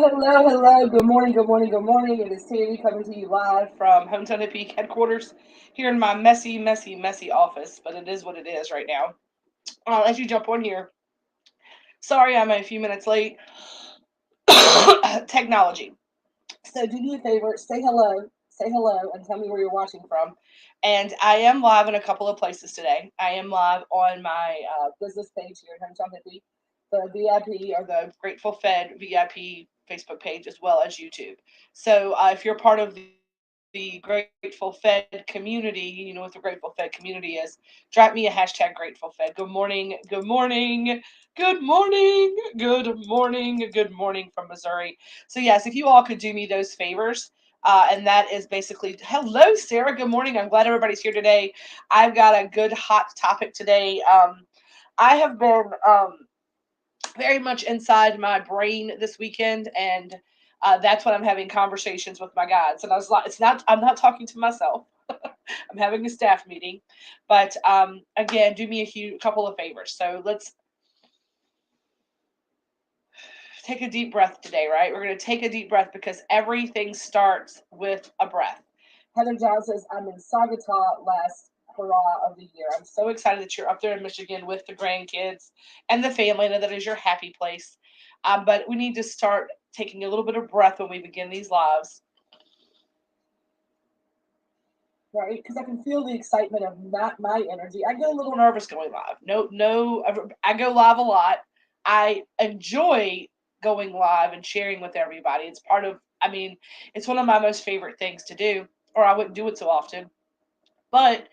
hello, hello. Good morning, good morning, good morning. It is Tammy coming to you live from Hometown Hippie headquarters here in my messy, messy, messy office, but it is what it is right now. As you jump on here, sorry I'm a few minutes late. Technology. So do me a favor, say hello, and tell me where you're watching from. And I am live in a couple of places today. I am live on my business page here at Hometown Hippie, the VIP or the Grateful Fed VIP Facebook page, as well as YouTube. So if you're part of the Grateful Fed community, you know what the Grateful Fed community is. Drop me a hashtag Grateful Fed. Good morning, good morning, good morning, good morning, good morning from Missouri. So yes, if you all could do me those favors, and that is basically hello, Sarah. Good morning. I'm glad everybody's here today. I've got a good hot topic today. I have been very much inside my brain this weekend, and that's when I'm having conversations with my guides. And I was like, it's not. I'm not talking to myself. I'm having a staff meeting, but again, do me couple of favors. So let's take a deep breath today, right? We're going to take a deep breath because everything starts with a breath. Heather John says, I'm in Sagata last hurrah of the year. I'm so excited that you're up there in Michigan with the grandkids and the family. I know that is your happy place. But we need to start taking a little bit of breath when we begin these lives. Right, because I can feel the excitement of not my energy. I get a little nervous going live. No, I go live a lot. I enjoy going live and sharing with everybody. It's part of, I mean, it's one of my most favorite things to do, or I wouldn't do it so often. But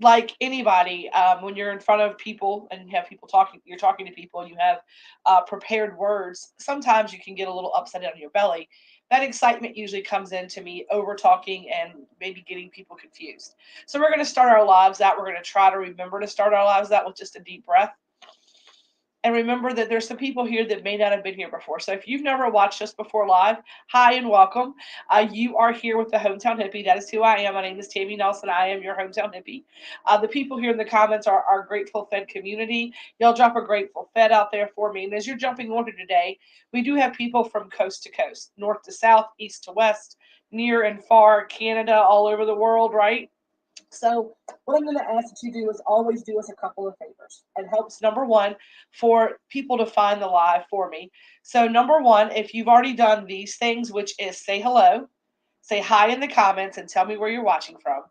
like anybody, when you're in front of people and you have people talking, you're talking to people, and you have prepared words. Sometimes you can get a little upset on your belly. That excitement usually comes into me over talking and maybe getting people confused. So we're going to start our lives out. We're going to try to remember to start our lives out with just a deep breath. And remember that there's some people here that may not have been here before. So if you've never watched us before live, hi and welcome. You are here with the Hometown Hippie. That is who I am. My name is Tammy Nelson. I am your Hometown Hippie. The people here in the comments are our Grateful Fed community. Y'all drop a Grateful Fed out there for me. And as you're jumping on here today, we do have people from coast to coast, north to south, east to west, near and far, Canada, all over the world, right? So what I'm going to ask that you do is always do us a couple of favors. It helps, number one, for people to find the live for me. So number one, if you've already done these things, which is say hello, say hi in the comments, and tell me where you're watching from.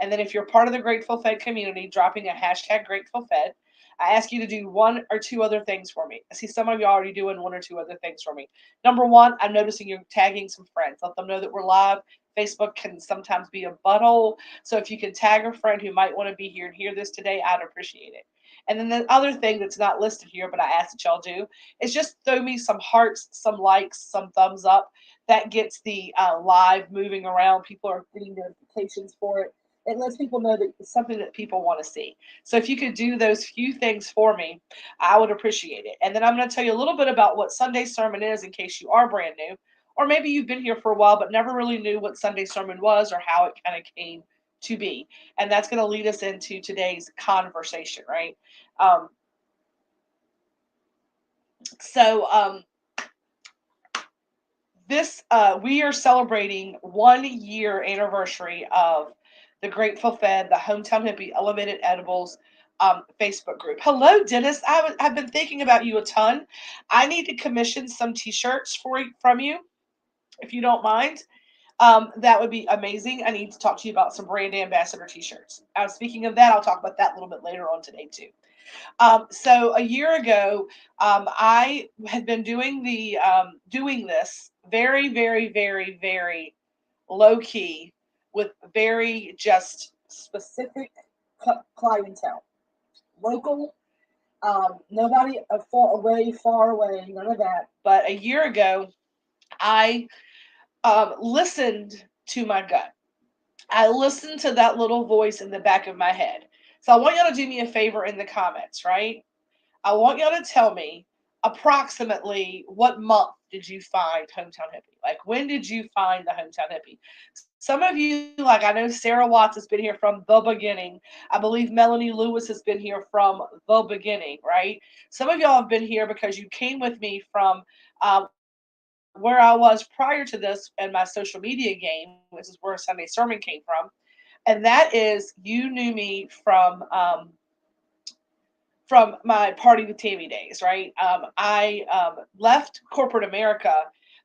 And then if you're part of the Grateful Fed community, dropping a hashtag Grateful Fed, I ask you to do one or two other things for me. I see some of you already doing one or two other things for me. Number one, I'm noticing you're tagging some friends. Let them know that we're live. Facebook can sometimes be a butthole. So if you can tag a friend who might want to be here and hear this today, I'd appreciate it. And then the other thing that's not listed here, but I ask that y'all do, is just throw me some hearts, some likes, some thumbs up. That gets the live moving around. People are getting notifications for it. It lets people know that it's something that people want to see. So if you could do those few things for me, I would appreciate it. And then I'm going to tell you a little bit about what Sunday sermon is in case you are brand new. Or maybe you've been here for a while but never really knew what Sunday sermon was or how it kind of came to be. And that's going to lead us into today's conversation, right? Um, so this we are celebrating 1 year anniversary of the Grateful Fed, the Hometown Hippie Elevated Edibles Facebook group. Hello, Dennis. I've been thinking about you a ton. I need to commission some T-shirts from you, if you don't mind. That would be amazing. I need to talk to you about some brand ambassador T-shirts. Speaking of that, I'll talk about that a little bit later on today too. So a year ago, I had been doing this very, very, very, very low key with very just specific clientele, local. Nobody far away, none of that. But a year ago, I listened to my gut. I listened to that little voice in the back of my head. So I want y'all to do me a favor in the comments, right? I want y'all to tell me approximately what month did you find Hometown Hippie? Like, when did you find the Hometown Hippie? Some of you, like I know Sarah Watts has been here from the beginning. I believe Melanie Lewis has been here from the beginning, right? Some of y'all have been here because you came with me from where I was prior to this and my social media game, which is where Sunday Sermon came from, and that is you knew me from my Party with Tammy days, right? I left corporate America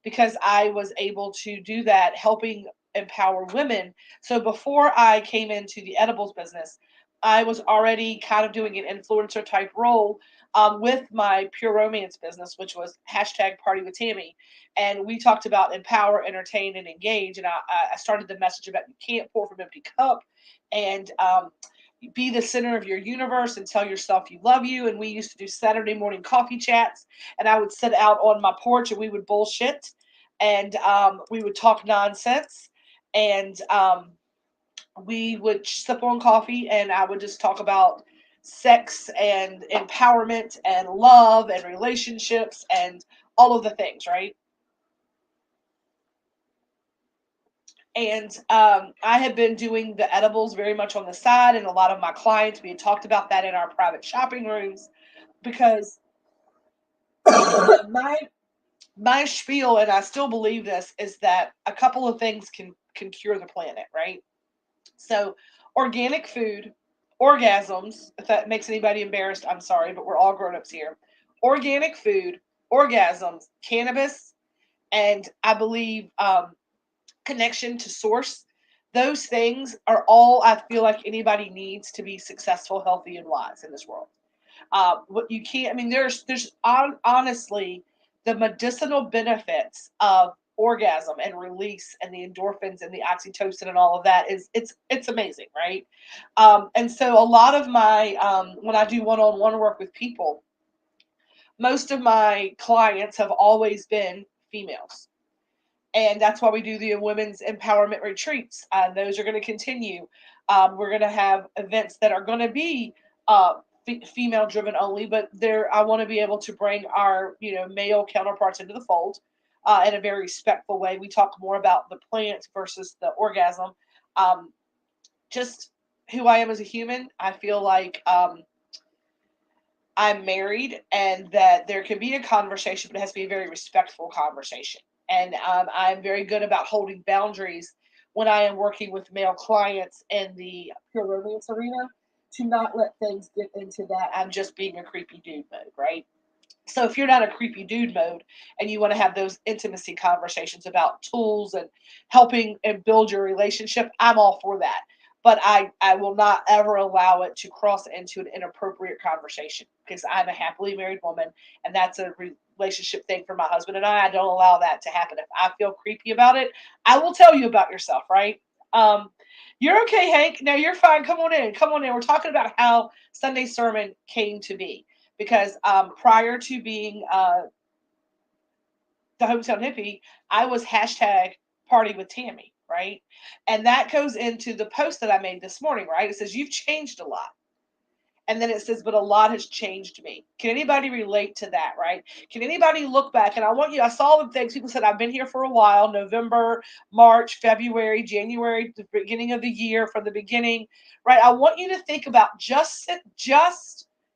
because I was able to do that, helping empower women. So before I came into the edibles business, I was already kind of doing an influencer type role with my Pure Romance business, which was hashtag Party with Tammy. And we talked about empower, entertain, and engage. And I started the message about you can't pour from an empty cup. And be the center of your universe and tell yourself you love you. And we used to do Saturday morning coffee chats, and I would sit out on my porch and we would bullshit, and we would talk nonsense, and we would sip on coffee, and I would just talk about sex and empowerment and love and relationships and all of the things, right? And I have been doing the edibles very much on the side, and a lot of my clients, we had talked about that in our private shopping rooms because my my spiel, and I still believe this, is that a couple of things can cure the planet, right? So, organic food, orgasms. If that makes anybody embarrassed, I'm sorry, but we're all grown-ups here. Organic food, orgasms, cannabis, and I believe connection to source. Those things are all I feel like anybody needs to be successful, healthy, and wise in this world. What you can't, I mean, honestly the medicinal benefits of orgasm and release and the endorphins and the oxytocin and all of that is it's amazing, right? And so a lot of my when I do one-on-one work with people, most of my clients have always been females, and that's why we do the women's empowerment retreats. Those are going to continue. We're going to have events that are going to be female driven only, but there I want to be able to bring our male counterparts into the fold in a very respectful way. We talk more about the plant versus the orgasm. Um, just who I am as a human. I feel like I'm married and that there can be a conversation, but it has to be a very respectful conversation. And I'm very good about holding boundaries when I am working with male clients in the pure romance arena to not let things get into that I'm just being a creepy dude mode, right? So if you're not a creepy dude mode and you want to have those intimacy conversations about tools and helping and build your relationship, I'm all for that. But I will not ever allow it to cross into an inappropriate conversation because I'm a happily married woman, and that's a relationship thing for my husband and I. I don't allow that to happen. If I feel creepy about it, I will tell you about yourself, right? Um, you're okay, Hank. No, you're fine. Come on in. Come on in. We're talking about how Sunday sermon came to be because prior to being the hometown hippie, I was hashtag party with Tammy, right? And that goes into the post that I made this morning, right? It says, you've changed a lot. And then it says, but a lot has changed me. Can anybody relate to that, right? Can anybody look back? And I saw the things people said, I've been here for a while, November, March, February, January, the beginning of the year, from the beginning, right? I want you to think about just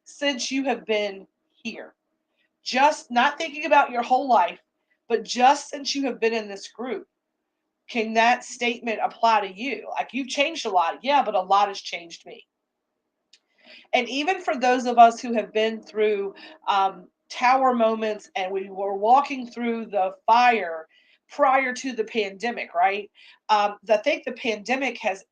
since you have been here, just not thinking about your whole life, but just since you have been in this group, can that statement apply to you? Like, you've changed a lot. Yeah, but a lot has changed me. And even for those of us who have been through tower moments and we were walking through the fire prior to the pandemic, right? I think the pandemic has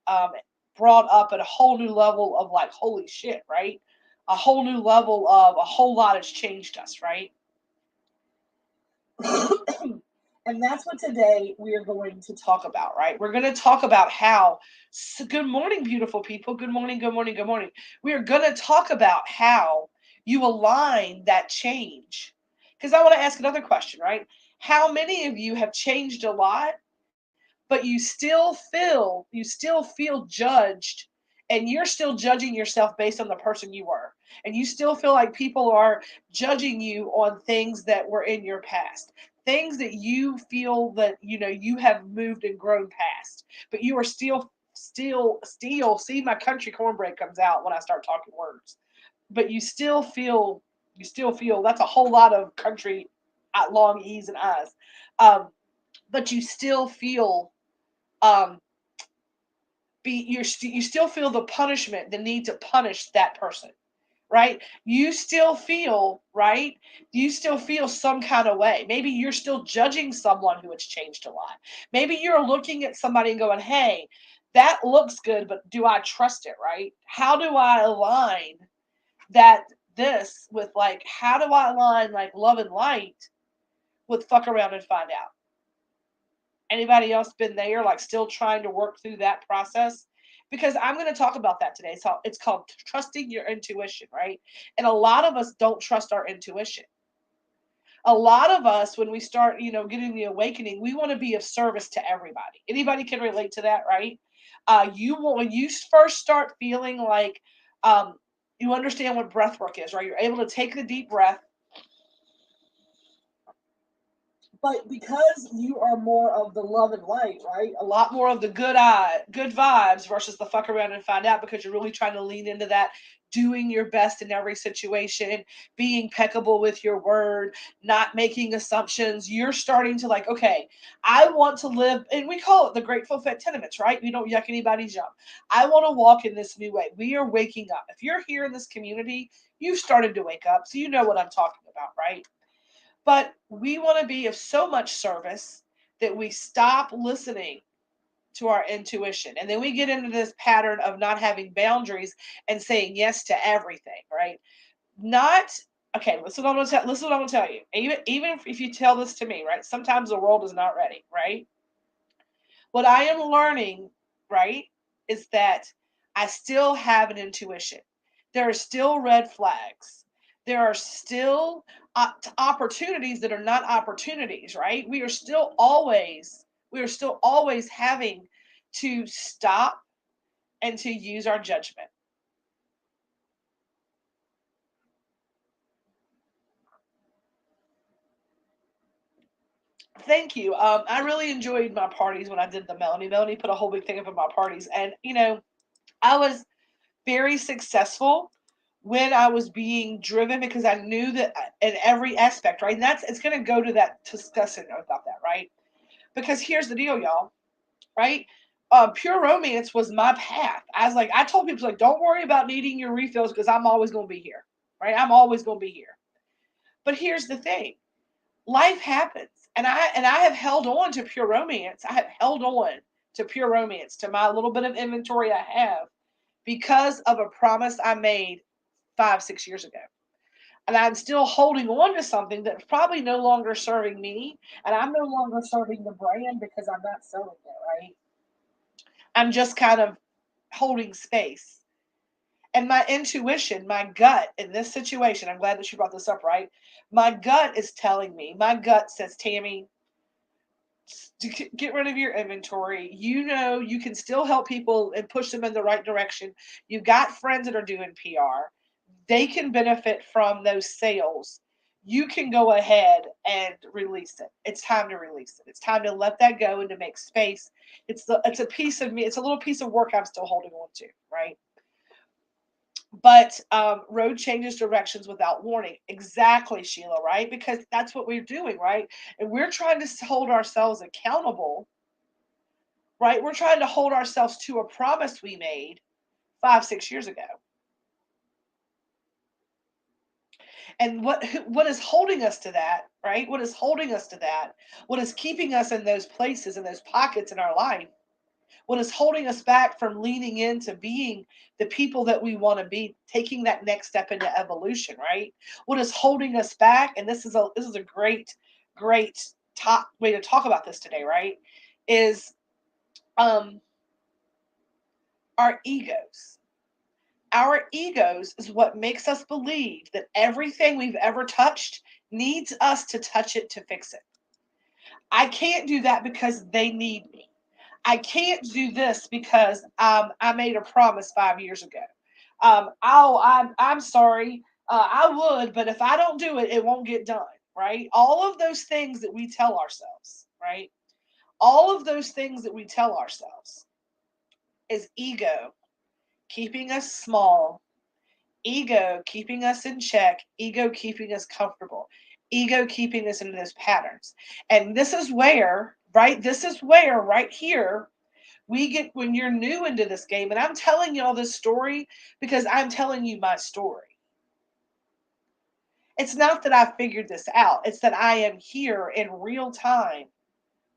brought up at a whole new level of like, holy shit, right? A whole new level of a whole lot has changed us, right? And that's what today we are going to talk about, right? We're going to talk about how, so good morning, beautiful people. Good morning, good morning, good morning. We are going to talk about how you align that change. Because I want to ask another question, right? How many of you have changed a lot, but you still feel judged, and you're still judging yourself based on the person you were, and you still feel like people are judging you on things that were in your past, things that you feel that you have moved and grown past, but you are still see, my country cornbread comes out when I start talking words, but you still feel that's a whole lot of country at long e's and i's. But you still feel um, you still feel the punishment, the need to punish that person, right? You still feel, right? You still feel some kind of way. Maybe you're still judging someone who has changed a lot. Maybe you're looking at somebody and going, "Hey, that looks good, but do I trust it?" Right? How do I align that this with like how do I align like love and light with fuck around and find out? Anybody else been there, like still trying to work through that process? Because I'm going to talk about that today. So it's called trusting your intuition, right? And a lot of us don't trust our intuition. A lot of us, when we start, getting the awakening, we want to be of service to everybody. Anybody can relate to that, right? You want when you first start feeling like um, you understand what breath work is, right? You're able to take the deep breath. But because you are more of the love and light, right? A lot more of the good vibes versus the fuck around and find out because you're really trying to lean into that doing your best in every situation, being impeccable with your word, not making assumptions. You're starting to like, okay, I want to live, and we call it the Grateful Fit Tenements, right? We don't yuck anybody's yum. I want to walk in this new way. We are waking up. If you're here in this community, you've started to wake up, so you know what I'm talking about, right? But we want to be of so much service that we stop listening to our intuition. And then we get into this pattern of not having boundaries and saying yes to everything, right? Not okay, listen what I'm gonna tell you. Even if you tell this to me, right? Sometimes the world is not ready, right? What I am learning, right, is that I still have an intuition. There are still red flags. There are still opportunities that are not opportunities, right? We are still always having to stop and to use our judgment. Thank you. I really enjoyed my parties when I did the Melanie. Melanie put a whole big thing up in my parties, and I was very successful when I was being driven because I knew that in every aspect, right? And it's going to go to that discussing about that, right? Because here's the deal, y'all, right? Pure romance was my path. I told people like, don't worry about needing your refills because I'm always going to be here, right? I'm always going to be here. But here's the thing: life happens, and I have held on to pure romance. I have held on to pure romance to my little bit of inventory I have because of a promise I made 5, 6 years ago. And I'm still holding on to something that's probably no longer serving me. And I'm no longer serving the brand because I'm not selling it, right? I'm just kind of holding space. And my intuition, my gut in this situation, I'm glad that you brought this up, right? My gut is telling me, my gut says, Tammy, get rid of your inventory. You can still help people and push them in the right direction. You've got friends that are doing PR. They can benefit from those sales. You can go ahead and release it. It's time to release it. It's time to let that go and to make space. It's a piece of me. It's a little piece of work I'm still holding on to, right? But road changes directions without warning. Exactly, Sheila, right? Because that's what we're doing, right? And we're trying to hold ourselves accountable, right? We're trying to hold ourselves to a promise we made 5, 6 years ago. And what is holding us to that, right? What is holding us to that? What is keeping us in those places, in those pockets in our life? What is holding us back from leaning into being the people that we want to be, taking that next step into evolution, right? What is holding us back? And this is a great top way to talk about this today, right? Is um our egos. Our egos is what makes us believe that everything we've ever touched needs us to touch it to fix it. I can't do that because they need me. I can't do this because I made a promise 5 years ago. I'm sorry. I would, but if I don't do it, it won't get done. Right? All of those things that we tell ourselves, right? All of those things that we tell ourselves is ego keeping us small, ego keeping us in check, ego keeping us comfortable. Ego keeping us into those patterns. And this is where, right? This is where, right here, we get when you're new into this game. And I'm telling you all this story because I'm telling you my story. It's not that I figured this out, it's that I am here in real time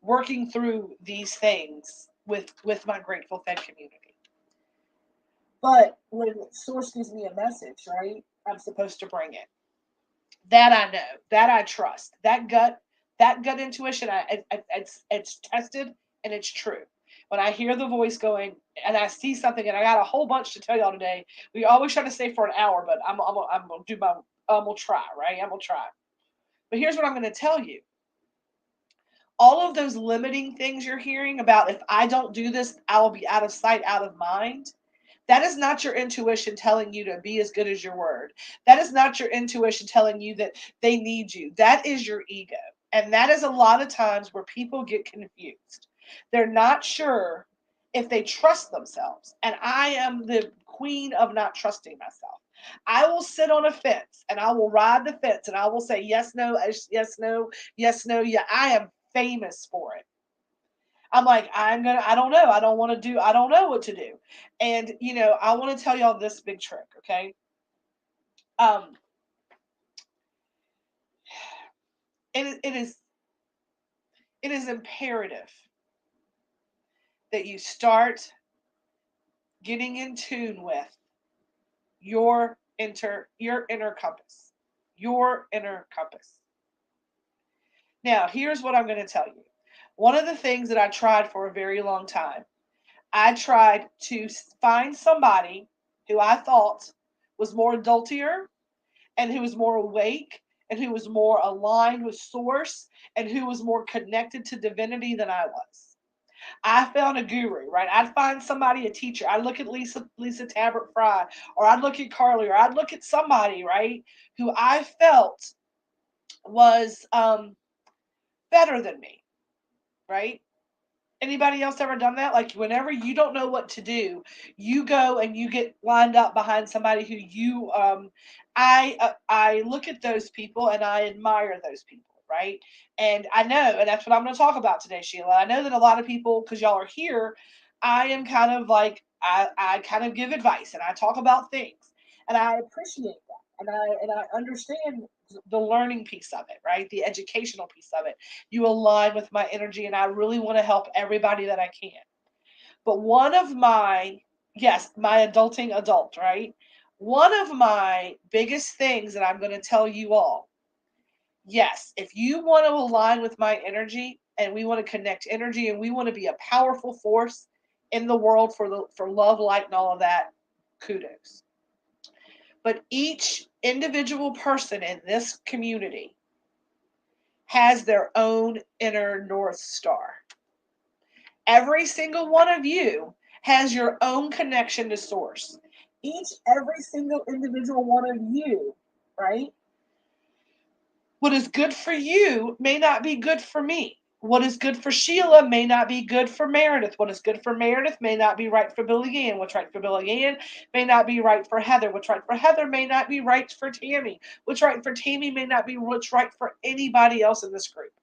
working through these things with my Grateful Fed community. But when Source gives me a message, right, I'm supposed to bring it. That I know, that I trust, that gut intuition. It's tested and it's true. When I hear the voice going and I see something, and I got a whole bunch to tell y'all today. We always try to stay for an hour, but I'm gonna do my we'll try, right? I'm gonna try. But here's what I'm gonna tell you. All of those limiting things you're hearing about, if I don't do this, I will be out of sight, out of mind. That is not your intuition telling you to be as good as your word. That is not your intuition telling you that they need you. That is your ego. And that is a lot of times where people get confused. They're not sure if they trust themselves. And I am the queen of not trusting myself. I will sit on a fence and I will ride the fence and I will say yes, no, yes, no, yes, no. Yeah, I am famous for it. I'm like, I don't know. I don't know what to do. And, I want to tell y'all this big trick, okay? Um, it is imperative that you start getting in tune with your inner compass. Your inner compass. Now, here's what I'm going to tell you. One of the things that I tried for a very long time, I tried to find somebody who I thought was more adultier and who was more awake and who was more aligned with source and who was more connected to divinity than I was. I found a guru, right? I'd find somebody, a teacher. I'd look at Lisa Tabbert Fry, or I'd look at Carly, or I'd look at somebody, right, who I felt was better than me, right? Anybody else ever done that? Like whenever you don't know what to do, you go and you get lined up behind somebody who you I look at those people and I admire those people, right? And I know, and that's what I'm going to talk about today, Sheila. I know that a lot of people, because y'all are here, I am kind of like I kind of give advice and I talk about things, and I appreciate that, and I understand the learning piece of it, right? The educational piece of it. You align with my energy, and I really want to help everybody that I can. But one of my, yes, my adulting adult, right? One of my biggest things that I'm going to tell you all, yes, if you want to align with my energy and we want to connect energy and we want to be a powerful force in the world for love, light, and all of that, kudos. But each individual person in this community has their own inner North Star. Every single one of you has your own connection to source. Every single individual one of you, right? What is good for you may not be good for me. What is good for Sheila may not be good for Meredith. What is good for Meredith may not be right for Billy Ann. What's right for Billy Ann may not be right for Heather. What's right for Heather may not be right for Tammy. What's right for Tammy may not be what's right for anybody else in this group.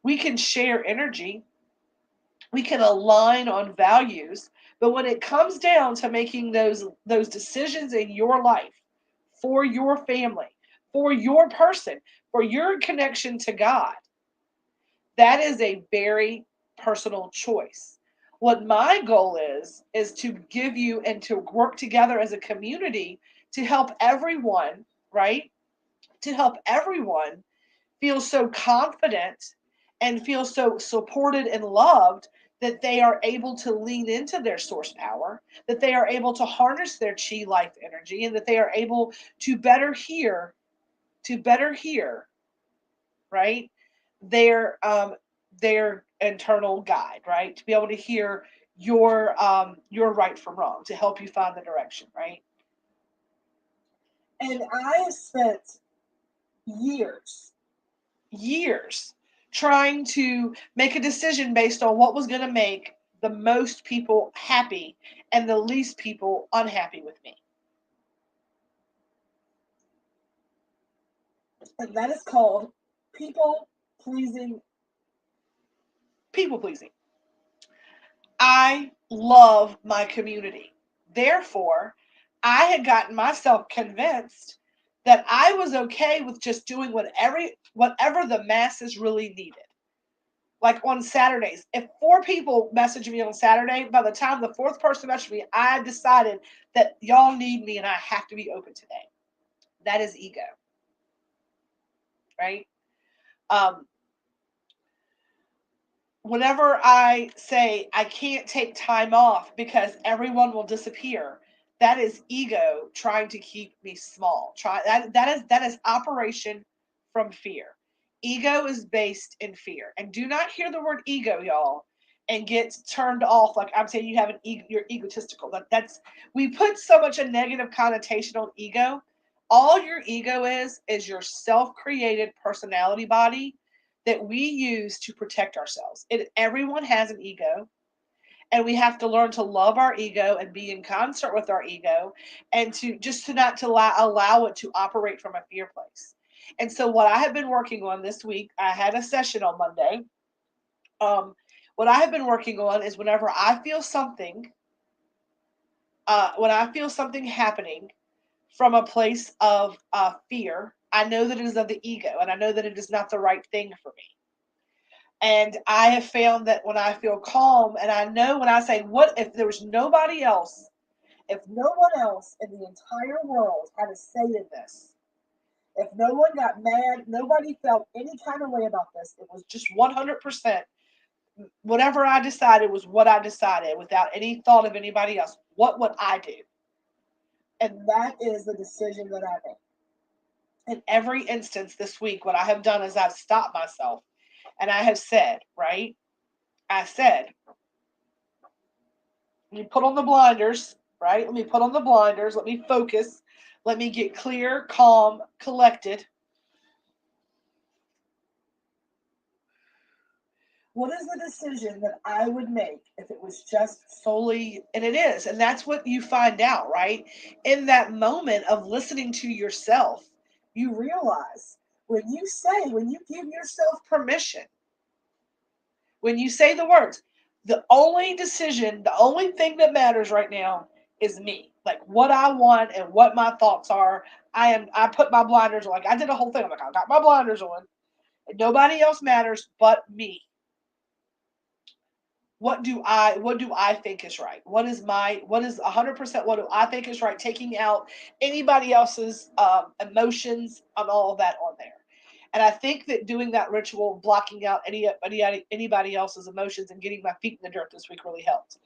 We can share energy. We can align on values. But when it comes down to making those decisions in your life, for your family, for your person, for your connection to God, that is a very personal choice. What my goal is to give you and to work together as a community to help everyone, right? To help everyone feel so confident and feel so supported and loved that they are able to lean into their source power, that they are able to harness their chi life energy, and that they are able to better hear, right? Their internal guide, right? To be able to hear your right from wrong, to help you find the direction, right? And I have spent years trying to make a decision based on what was going to make the most people happy and the least people unhappy with me. And that is called people pleasing. People pleasing. I love my community. Therefore, I had gotten myself convinced that I was okay with just doing whatever the masses really needed. Like on Saturdays, if 4 people message me on Saturday, by the time the 4th person messaged me, I decided that y'all need me and I have to be open today. That is ego, right? Um, Whenever I say I can't take time off because everyone will disappear, that is ego trying to keep me small. That is operation from fear. Ego is based in fear. And do not hear the word ego, y'all, and get turned off like I'm saying you have an ego, you're egotistical. That's we put so much a negative connotation on ego. All your ego is your self-created personality body that we use to protect ourselves. Everyone has an ego, and we have to learn to love our ego and be in concert with our ego, and to not to allow it to operate from a fear place. And so, what I have been working on this week, I had a session on Monday. What I have been working on is whenever I feel something, when I feel something happening from a place of fear, I know that it is of the ego, and I know that it is not the right thing for me. And I have found that when I feel calm, and I know when I say, what if there was nobody else, if no one else in the entire world had a say in this, if no one got mad, nobody felt any kind of way about this, it was just 100%, whatever I decided was what I decided without any thought of anybody else, what would I do? And that is the decision that I made. In every instance this week, what I have done is I've stopped myself and I have said, right? I said, let me put on the blinders, right? Let me put on the blinders. Let me focus. Let me get clear, calm, collected. What is the decision that I would make if it was just solely, and it is, and that's what you find out, right? In that moment of listening to yourself, you realize when you give yourself permission, when you say the words, the only decision, the only thing that matters right now is me. Like what I want and what my thoughts are. I put my blinders on. Like I did a whole thing. I'm like, I got my blinders on. And nobody else matters but me. What do I think is right? What is 100% what do I think is right? Taking out anybody else's emotions and all of that on there. And I think that doing that ritual, blocking out anybody else's emotions and getting my feet in the dirt this week really helped.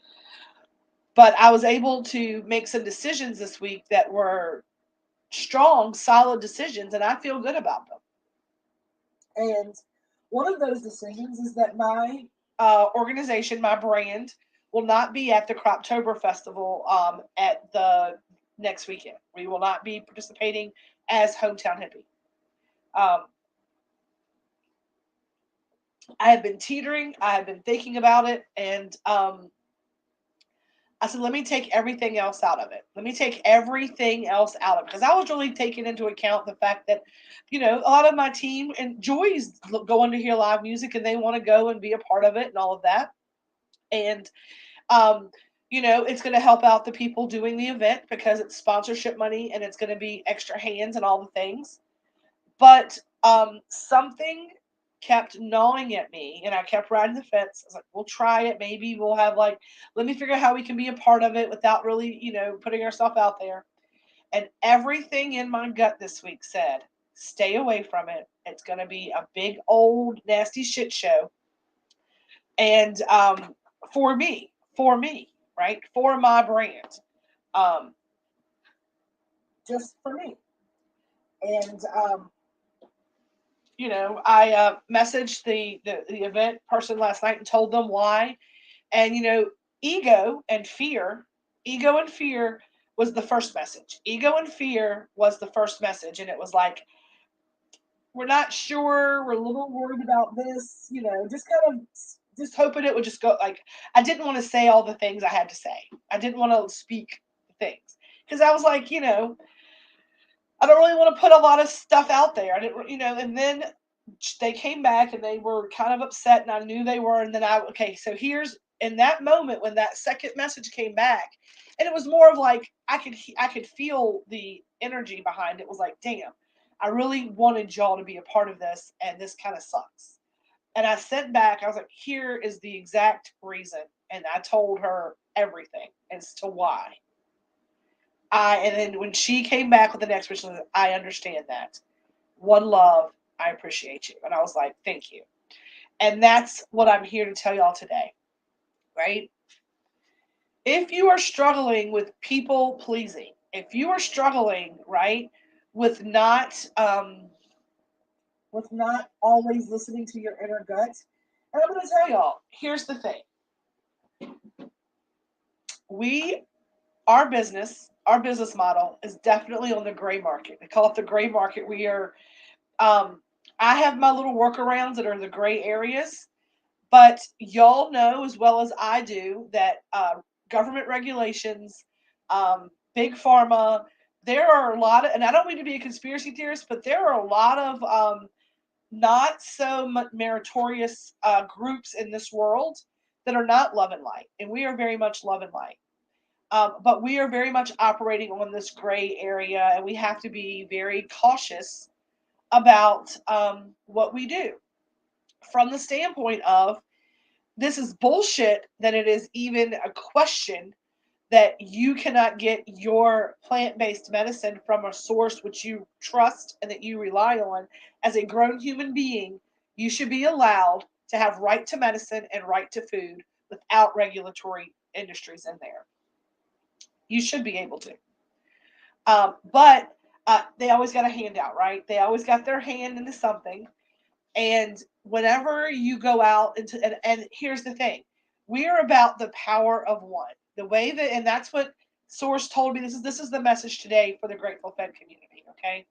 But I was able to make some decisions this week that were strong, solid decisions, and I feel good about them. And one of those decisions is that my organization, my brand, will not be at the Croptober Festival at the next weekend. We will not be participating as Hometown Hippie. Um, I have been teetering. I have been thinking about it, and I said, let me take everything else out of it. Let me take everything else out of it. Because I was really taking into account the fact that, a lot of my team enjoys going to hear live music and they want to go and be a part of it and all of that. And, um, it's going to help out the people doing the event because it's sponsorship money and it's going to be extra hands and all the things. But something kept gnawing at me and I kept riding the fence. I was like, we'll try it. Maybe we'll have let me figure out how we can be a part of it without really, putting ourselves out there. And everything in my gut this week said, stay away from it. It's going to be a big old nasty shit show. And for me, right? For my brand. Um, just for me. And I messaged the event person last night and told them why. And ego and fear was the first message. Ego and fear was the first message, and it was like, we're not sure, we're a little worried about this, just kind of just hoping it would just go. Like I didn't want to say all the things I had to say. I didn't want to speak things because I was like, I don't really want to put a lot of stuff out there. I didn't, and then they came back and they were kind of upset, and I knew they were. And then okay, so here's in that moment when that second message came back, and it was more of like I could feel the energy behind it. It was like, damn, I really wanted y'all to be a part of this, and this kind of sucks. And I sent back, I was like, here is the exact reason. And I told her everything as to why. And then when she came back with the next question, I understand that. One love, I appreciate you. And I was like, thank you. And that's what I'm here to tell y'all today, right? If you are struggling with people pleasing, if you are struggling, right, with not always listening to your inner gut, and I'm going to tell y'all, here's the thing. We our business model is definitely on the gray market. We call it the gray market. We are I have my little workarounds that are the gray areas, but y'all know as well as I do that government regulations, big pharma, there are a lot of, and I don't mean to be a conspiracy theorist, but there are a lot of not so meritorious groups in this world that are not love and light, and we are very much love and light. But we are very much operating on this gray area, and we have to be very cautious about what we do from the standpoint of this is bullshit that it is even a question that you cannot get your plant-based medicine from a source which you trust and that you rely on as a grown human being. You should be allowed to have right to medicine and right to food without regulatory industries in there. You should be able to. But they always got a handout, right? They always got their hand into something. And whenever you go out into, and here's the thing, we are about the power of one. The way that, and that's what Source told me. This is the message today for the Grateful Fed community. Okay.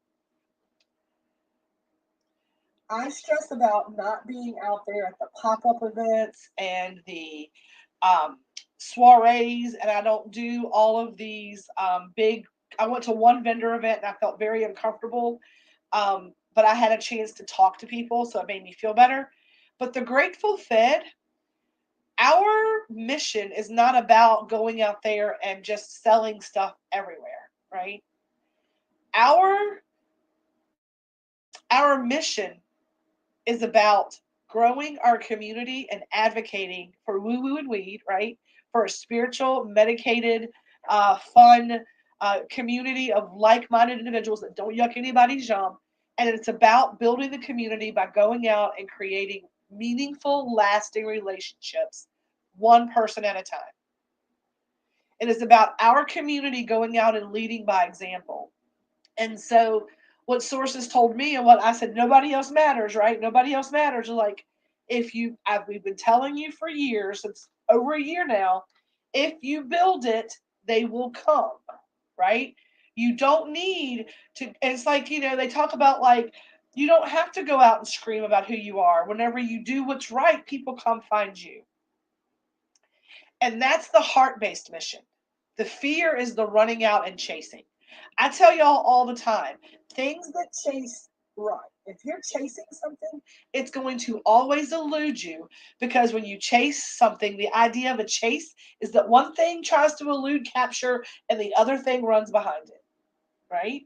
I stress about not being out there at the pop-up events and the soirees, and I don't do all of these big. I went to one vendor event and I felt very uncomfortable, but I had a chance to talk to people, so it made me feel better. But the Grateful Fed, our mission is not about going out there and just selling stuff everywhere, right? Our our mission is about growing our community and advocating for woo woo and weed, right? For a spiritual, medicated, fun community of like minded individuals that don't yuck anybody's yum. And it's about building the community by going out and creating meaningful, lasting relationships, one person at a time. It is about our community going out and leading by example. And so what sources told me and what I said, nobody else matters, right? Nobody else matters. Like we've been telling you for years, it's over a year now, if you build it, they will come, right? You don't need to, it's like, they talk about like, you don't have to go out and scream about who you are. Whenever you do what's right, people come find you. And that's the heart-based mission. The fear is the running out and chasing. I tell y'all all the time, things that chase run. If you're chasing something, it's going to always elude you because when you chase something, the idea of a chase is that one thing tries to elude capture and the other thing runs behind it, right?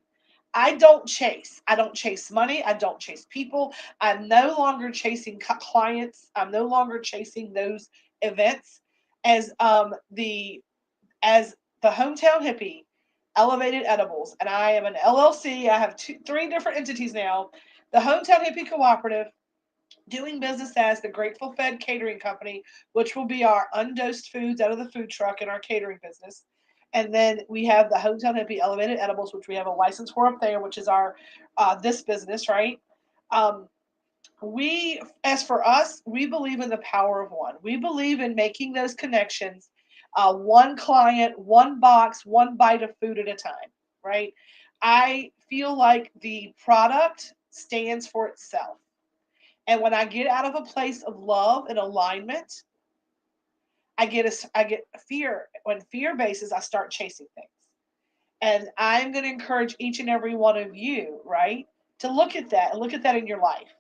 I don't chase. I don't chase money. I don't chase people. I'm no longer chasing clients. I'm no longer chasing those events as the hometown hippie elevated edibles, and I am an LLC. I have three different entities now. The hometown hippie cooperative, doing business as the Grateful Fed Catering Company, which will be our undosed foods out of the food truck in our catering business. And then we have the hometown hippie elevated edibles, which we have a license for up there, which is our this business, right? Um, as for us, we believe in the power of one. We believe in making those connections, one client, one box, one bite of food at a time, right? I feel like the product stands for itself. And when I get out of a place of love and alignment, I get fear. When fear bases, I start chasing things. And I'm going to encourage each and every one of you, right, to look at that and look at that in your life.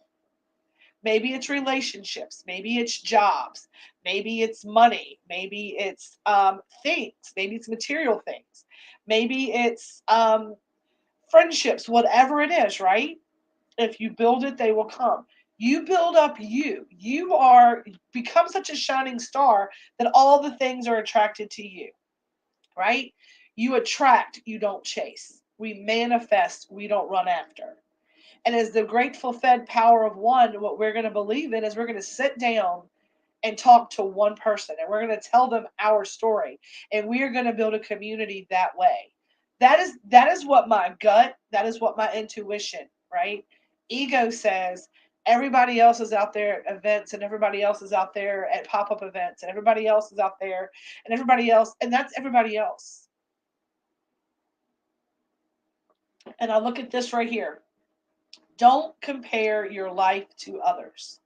Maybe it's relationships, maybe it's jobs, maybe it's money, maybe it's things, maybe it's material things, maybe it's friendships, whatever it is, right? If you build it, they will come. You build up you. You are become such a shining star that all the things are attracted to you, right? You attract, you don't chase. We manifest, we don't run after. And as the grateful fed power of one, what we're going to believe in is we're going to sit down and talk to one person and we're going to tell them our story and we are going to build a community that way. That is what my gut, that is what my intuition, right? Ego says everybody else is out there at events and everybody else is out there at pop-up events and everybody else is out there and everybody else, and that's everybody else. And I look at this right here. Don't compare your life to others.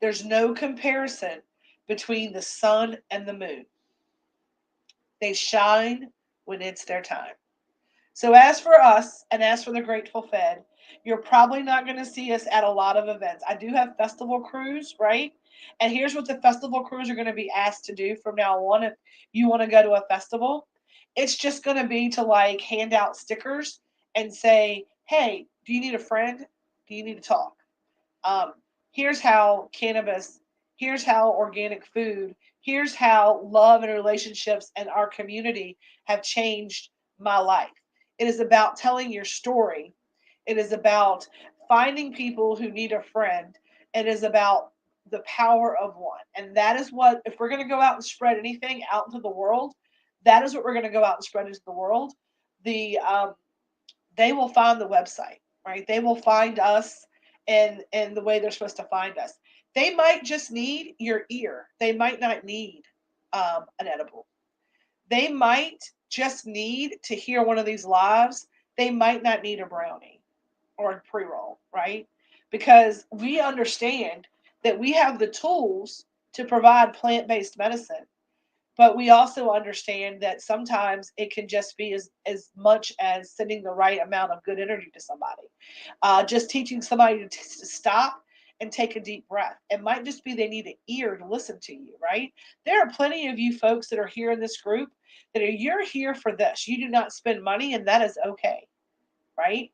There's no comparison between the sun and the moon. They shine when it's their time. So, as for us and as for the Grateful Fed, you're probably not going to see us at a lot of events. I do have festival crews, right? And here's what the festival crews are going to be asked to do from now on if you want to go to a festival. It's just going to be to like hand out stickers and say, hey, do you need a friend? Do you need to talk? Um, here's how cannabis, here's how organic food, here's how love and relationships and our community have changed my life. It is about telling your story. It is about finding people who need a friend. It is about the power of one. And that is what, if we're going to go out and spread anything out into the world, that is what we're going to go out and spread into the world. They will find the website, right? They will find us in the way they're supposed to find us. They might just need your ear. They might not need an edible. They might just need to hear one of these lives. They might not need a brownie or a pre roll, right? Because we understand that we have the tools to provide plant based medicine, but we also understand that sometimes it can just be as much as sending the right amount of good energy to somebody. Just teaching somebody to stop and take a deep breath. It might just be they need an ear to listen to you, right? There are plenty of you folks that are here in this group that you're here for this. You do not spend money, and that is okay, right?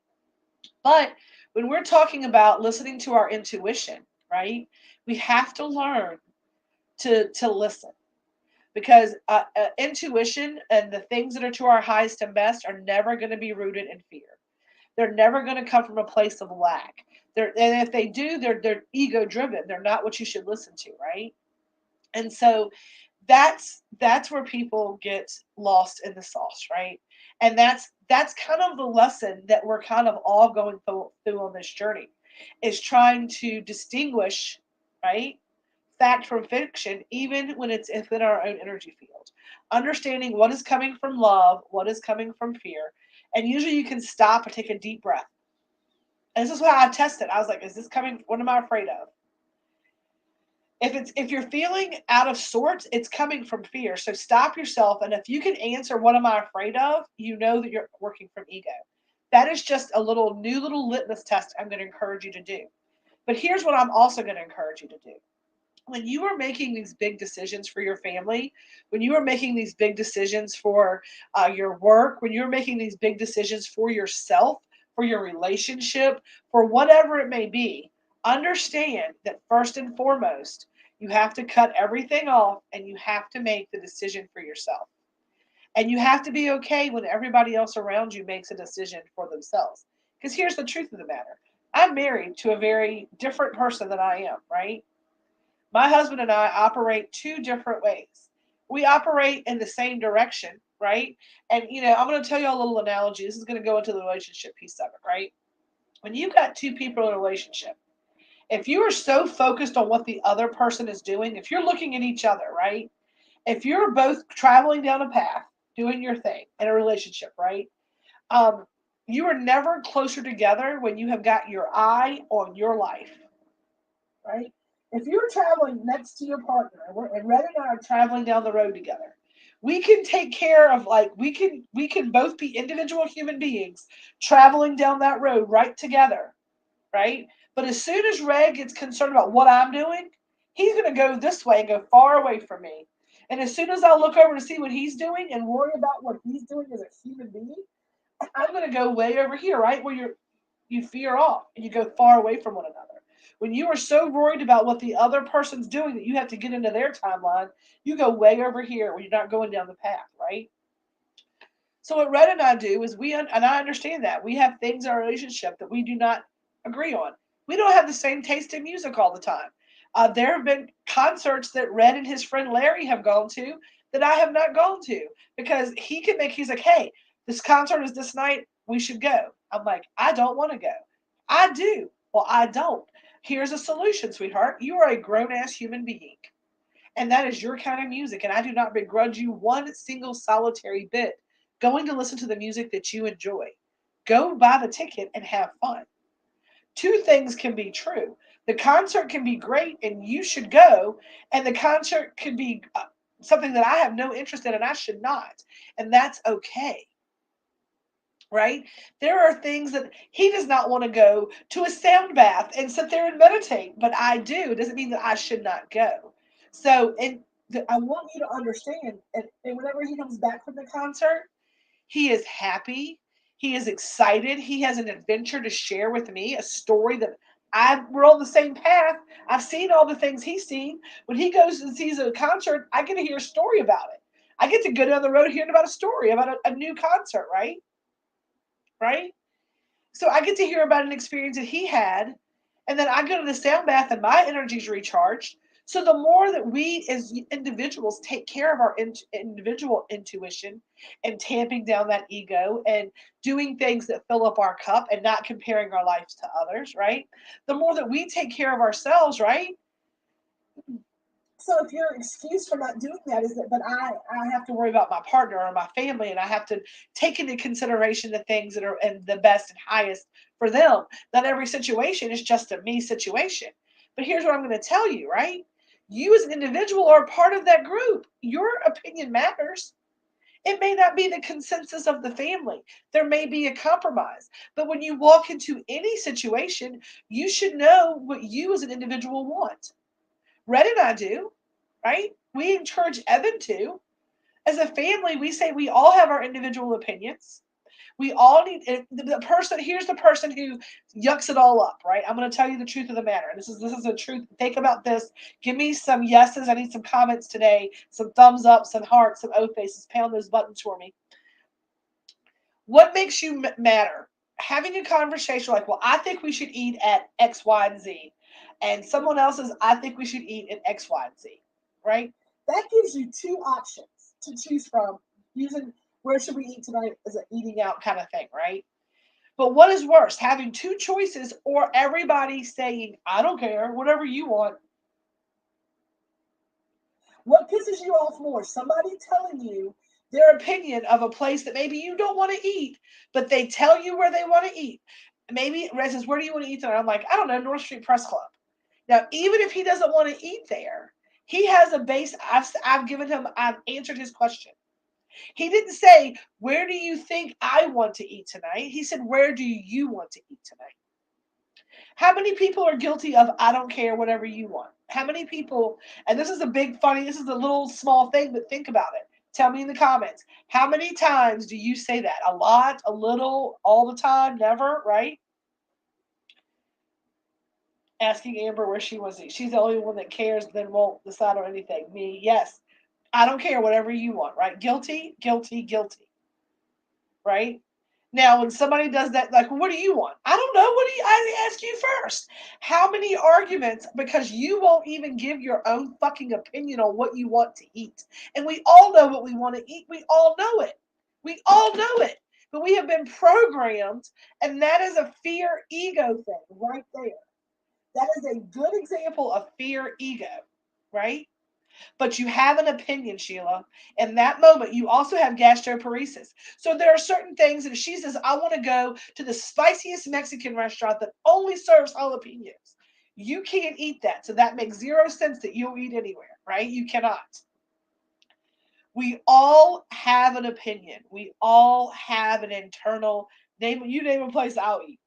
But when we're talking about listening to our intuition, right, we have to learn to listen because intuition and the things that are to our highest and best are never going to be rooted in fear. They're never going to come from a place of lack. And if they do, they're ego driven. They're not what you should listen to, right? And so that's where people get lost in the sauce, right? And that's kind of the lesson that we're kind of all going through on this journey, is trying to distinguish, right, fact from fiction, even when it's within our own energy field. Understanding what is coming from love, what is coming from fear. And usually you can stop and take a deep breath. And this is how I tested. I was like, is this coming? What am I afraid of? If you're feeling out of sorts, it's coming from fear. So stop yourself. And if you can answer what am I afraid of, you know that you're working from ego. That is just a new little litmus test I'm going to encourage you to do. But here's what I'm also going to encourage you to do. When you are making these big decisions for your family, when you are making these big decisions for your work, when you're making these big decisions for yourself, for your relationship, for whatever it may be, understand that first and foremost, you have to cut everything off and you have to make the decision for yourself. And you have to be okay when everybody else around you makes a decision for themselves. Because here's the truth of the matter. I'm married to a very different person than I am, right? My husband and I operate two different ways. We operate in the same direction, right? And I'm going to tell you a little analogy. This is going to go into the relationship piece of it, right? When you've got two people in a relationship, if you are so focused on what the other person is doing, if you're looking at each other, right? If you're both traveling down a path, doing your thing in a relationship, right? Um, you are never closer together when you have got your eye on your life, right? If you're traveling next to your partner, and Red and I are traveling down the road together, We can take care of, like, we can both be individual human beings traveling down that road right together, right? But as soon as Red gets concerned about what I'm doing, he's going to go this way and go far away from me. And as soon as I look over to see what he's doing and worry about what he's doing as a human being, I'm going to go way over here, right? Where you veer off and you go far away from one another. When you are so worried about what the other person's doing that you have to get into their timeline, you go way over here where you're not going down the path, right? So what Red and I do is and I understand that we have things in our relationship that we do not agree on. We don't have the same taste in music all the time. There have been concerts that Red and his friend Larry have gone to that I have not gone to because he's like, hey, this concert is this night. We should go. I'm like, I don't want to go. I do. Well, I don't. Here's a solution, sweetheart. You are a grown ass human being. And that is your kind of music. And I do not begrudge you one single solitary bit going to listen to the music that you enjoy. Go buy the ticket and have fun. Two things can be true. The concert can be great and you should go, and the concert could be something that I have no interest in and I should not. And that's okay. Right? There are things that he does not want to go to a sound bath and sit there and meditate, but I do. It doesn't mean that I should not go. So, and I want you to understand, and whenever he comes back from the concert, he is happy. He is excited. He has an adventure to share with me, a story that we're on the same path. I've seen all the things he's seen. When he goes and sees a concert, I get to hear a story about it. I get to go down the road hearing about a story about a new concert, right? Right? So I get to hear about an experience that he had, and then I go to the sound bath and my energy's recharged. So the more that we as individuals take care of our individual intuition and tamping down that ego and doing things that fill up our cup and not comparing our lives to others, right? The more that we take care of ourselves, right? So if your excuse for not doing that is that, but I have to worry about my partner or my family, and I have to take into consideration the things that are and the best and highest for them. Not every situation is just a me situation. But here's what I'm going to tell you, right? You as an individual are part of that group. Your opinion matters. It may not be the consensus of the family. There may be a compromise. But when you walk into any situation, you should know what you as an individual want. Red and I do, right? We encourage Evan to. As a family, we say we all have our individual opinions. We all need the person. Here's the person who yucks it all up, right? I'm going to tell you the truth of the matter. This is the truth. Think about this. Give me some yeses. I need some comments today. Some thumbs up, some hearts, some O faces. Pound those buttons for me. What makes you matter? Having a conversation like, well, I think we should eat at X, Y, and Z, and someone else says, I think we should eat at X, Y, and Z, right? That gives you two options to choose from using where should we eat tonight as an eating out kind of thing, right? But what is worse, having two choices or everybody saying, I don't care, whatever you want? What pisses you off more? Somebody telling you their opinion of a place that maybe you don't want to eat, but they tell you where they want to eat. Maybe Red says, where do you want to eat tonight? I'm like, I don't know, North Street Press Club. Now, even if he doesn't want to eat there, he has a base. I've given him, I've answered his question. He didn't say, where do you think I want to eat tonight? He said, where do you want to eat tonight? How many people are guilty of I don't care, whatever you want? How many people, and this is a big funny, this is a little small thing, but think about it. Tell me in the comments. How many times do you say that? A lot, a little, all the time, never, right? Asking Amber where she wants to eat. She's the only one that cares, then won't decide on anything. Me, yes. I don't care, whatever you want, right? Guilty, guilty, guilty, right? Now, when somebody does that, like, what do you want? I don't know. What do you? I ask you first. How many arguments because you won't even give your own fucking opinion on what you want to eat? And we all know what we want to eat. We all know it. We all know it. But we have been programmed, and that is a fear ego thing right there. That is a good example of fear ego, right? But you have an opinion, Sheila. In that moment, you also have gastroparesis. So there are certain things that if she says, I want to go to the spiciest Mexican restaurant that only serves jalapenos, you can't eat that. So that makes zero sense that you'll eat anywhere, right? You cannot. We all have an opinion. We all have an internal name a place I'll eat.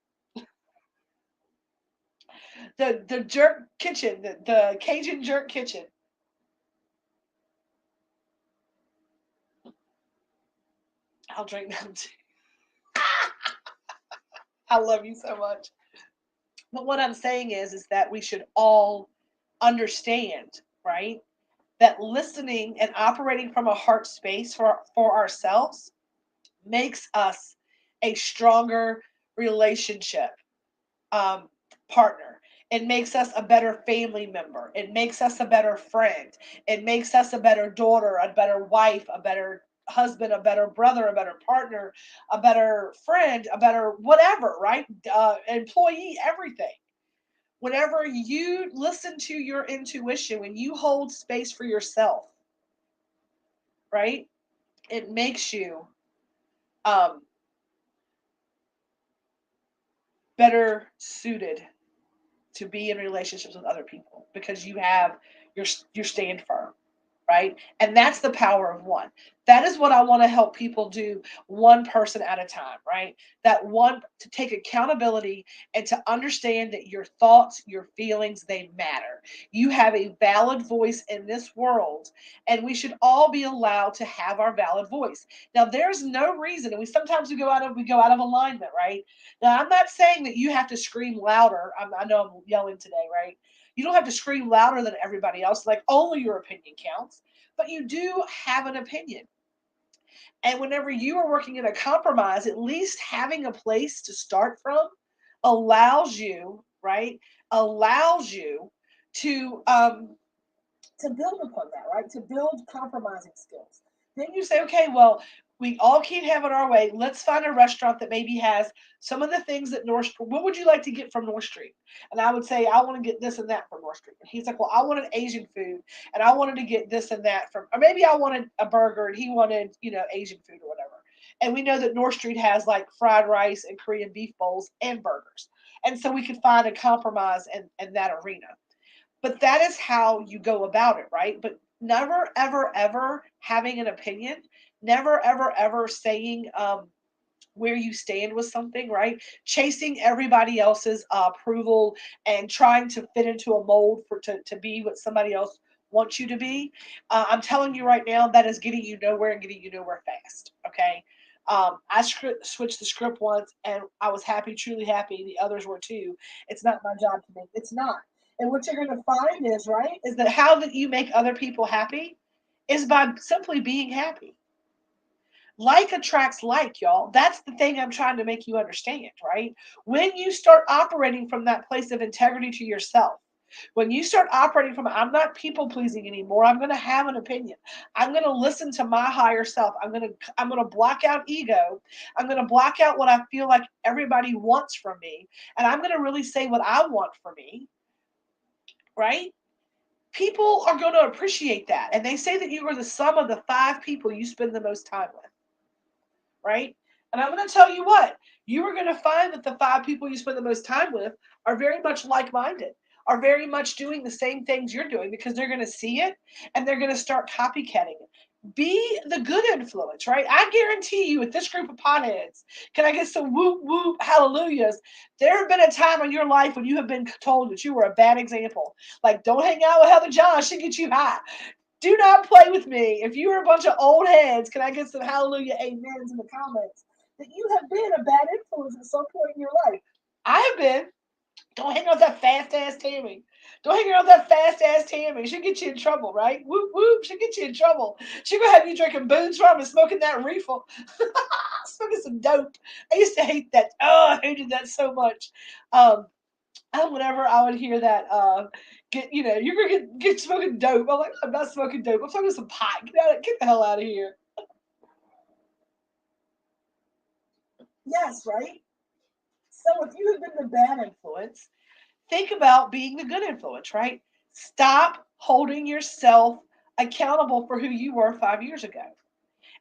The jerk kitchen, the Cajun jerk kitchen. I'll drink them too. I love you so much. But what I'm saying is that we should all understand, right? That listening and operating from a heart space for ourselves makes us a stronger relationship um, partner. It makes us a better family member. It makes us a better friend. It makes us a better daughter, a better wife, a better husband, a better brother, a better partner, a better friend, a better whatever, right? Employee, everything. Whenever you listen to your intuition, when you hold space for yourself, right? It makes you um, better suited to be in relationships with other people because you have your stand firm, right? And that's the power of one. That is what I want to help people do, one person at a time, right? That one to take accountability and to understand that your thoughts, your feelings, they matter. You have a valid voice in this world, and we should all be allowed to have our valid voice. Now, there's no reason, and we go out of alignment, right? Now, I'm not saying that you have to scream louder. I know I'm yelling today, right? You don't have to scream louder than everybody else, like only your opinion counts, but you do have an opinion. And whenever you are working in a compromise, at least having a place to start from allows you, right? Allows you to build upon that, right? To build compromising skills. Then you say, okay, well, we all keep having our way. Let's find a restaurant that maybe has some of the things that North Street. What would you like to get from North Street? And I would say, I want to get this and that from North Street. And he's like, well, I wanted Asian food, and I wanted to get this and that from, or maybe I wanted a burger, and he wanted, Asian food or whatever. And we know that North Street has like fried rice and Korean beef bowls and burgers. And so we could find a compromise in that arena. But that is how you go about it, right? But never, ever, ever having an opinion, never, ever, ever saying where you stand with something, right? Chasing everybody else's approval and trying to fit into a mold to be what somebody else wants you to be. I'm telling you right now, that is getting you nowhere and getting you nowhere fast. Okay. I switched the script once and I was happy, truly happy. The others were too. It's not my job to make. It's not. And what you're going to find is, right, is that how that you make other people happy is by simply being happy. Like attracts like, y'all. That's the thing I'm trying to make you understand, right? When you start operating from that place of integrity to yourself, when you start operating from, I'm not people pleasing anymore. I'm going to have an opinion. I'm going to listen to my higher self. I'm going to block out ego. I'm going to block out what I feel like everybody wants from me, and I'm going to really say what I want for me, right? People are going to appreciate that. And they say that you are the sum of the 5 people you spend the most time with, right? And I'm going to tell you what, you are going to find that the 5 people you spend the most time with are very much like minded, are very much doing the same things you're doing because they're going to see it and they're going to start copycatting it. Be the good influence, right? I guarantee you, with this group of potheads, can I get some whoop whoop hallelujahs? There have been a time in your life when you have been told that you were a bad example. Like, don't hang out with Heather John, she'll get you high. Do not play with me. If you are a bunch of old heads, can I get some hallelujah amens in the comments? That you have been a bad influence at some point in your life. I have been. Don't hang out with that fast ass Tammy. Don't hang out with that fast ass Tammy. She'll get you in trouble, right? Whoop whoop. She'll get you in trouble. She'll go have you drinking booze from and smoking that reefer. Smoking some dope. I used to hate that. Oh, I hated that so much. Um, and whenever I would hear that, you're gonna get smoking dope. I'm like, I'm not smoking dope. I'm smoking some pot. Get the hell out of here. Yes, right. So if you have been the bad influence, think about being the good influence, right? Stop holding yourself accountable for who you were 5 years ago.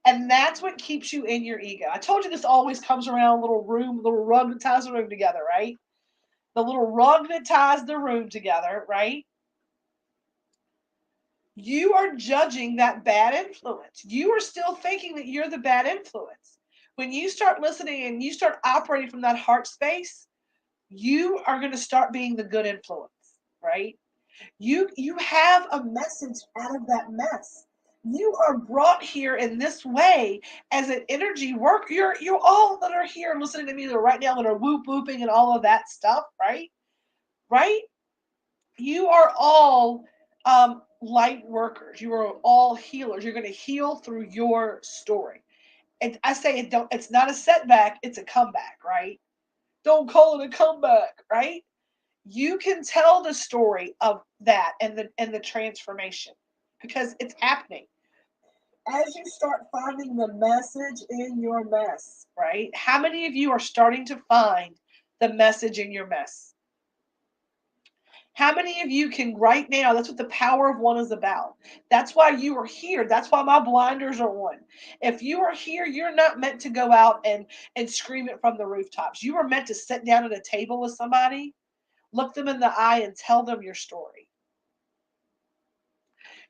And that's what keeps you in your ego. I told you this always comes around a little room, a little rug that ties the room together, right? The little rug that ties the room together, right? You are judging that bad influence. You are still thinking that you're the bad influence. When you start listening and you start operating from that heart space, you are going to start being the good influence, right? You have a message out of that mess. You are brought here in this way as an energy work. You're all that are here listening to me right now that are whoop whooping and all of that stuff, right? Right? You are all light workers. You are all healers. You're going to heal through your story. And I say it don't. It's not a setback. It's a comeback, right? Don't call it a comeback, right? You can tell the story of that and the transformation because it's happening as you start finding the message in your mess, right? How many of you are starting to find the message in your mess? How many of you can right now? That's what the power of one is about. That's why you are here. That's why my blinders are on. If you are here, you're not meant to go out and scream it from the rooftops. You are meant to sit down at a table with somebody, look them in the eye, and tell them your story.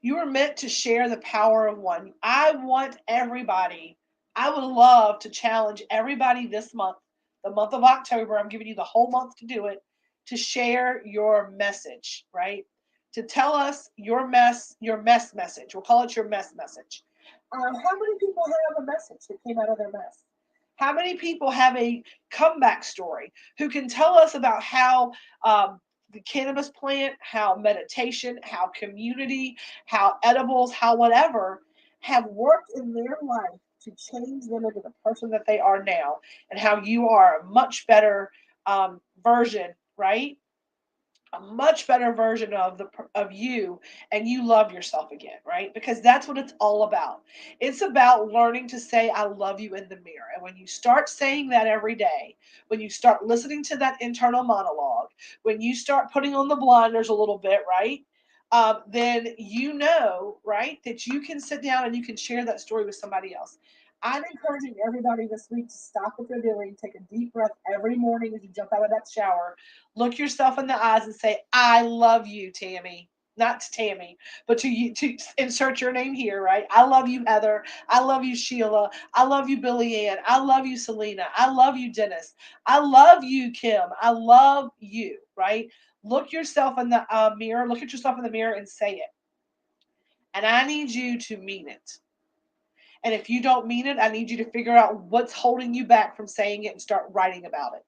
You are meant to share the power of one. I want everybody. I would love to challenge everybody this month, the month of October. I'm giving you the whole month to do it, to share your message, right? To tell us your mess message. We'll call it your mess message. How many people have a message that came out of their mess? How many people have a comeback story who can tell us about how the cannabis plant, how meditation, how community, how edibles, how whatever have worked in their life to change them into the person that they are now, and how you are a much better version, right? A much better version of you, and you love yourself again, right? Because that's what it's all about. It's about learning to say I love you in the mirror. And when you start saying that every day, when you start listening to that internal monologue, when you start putting on the blinders a little bit, right? Then you know, right, that you can sit down and you can share that story with somebody else. I'm encouraging everybody this week to stop what they're doing, take a deep breath every morning as you jump out of that shower, look yourself in the eyes and say, I love you, Tammy. Not to Tammy, but to you, to insert your name here, right? I love you, Heather. I love you, Sheila. I love you, Billy Ann. I love you, Selena. I love you, Dennis. I love you, Kim. I love you, right? Look yourself in the mirror. Look at yourself in the mirror and say it. And I need you to mean it. And if you don't mean it, I need you to figure out what's holding you back from saying it and start writing about it.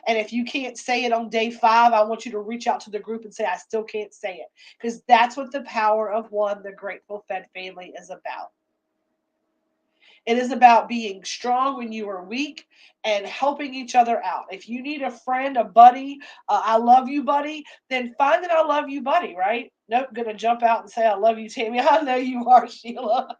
And if you can't say it on day 5, I want you to reach out to the group and say, I still can't say it. Because that's what the power of one, the Grateful Fed family, is about. It is about being strong when you are weak and helping each other out. If you need a friend, a buddy, I love you, buddy, then find an I love you, buddy, right? Nope, gonna jump out and say, I love you, Tammy. I know you are, Sheila.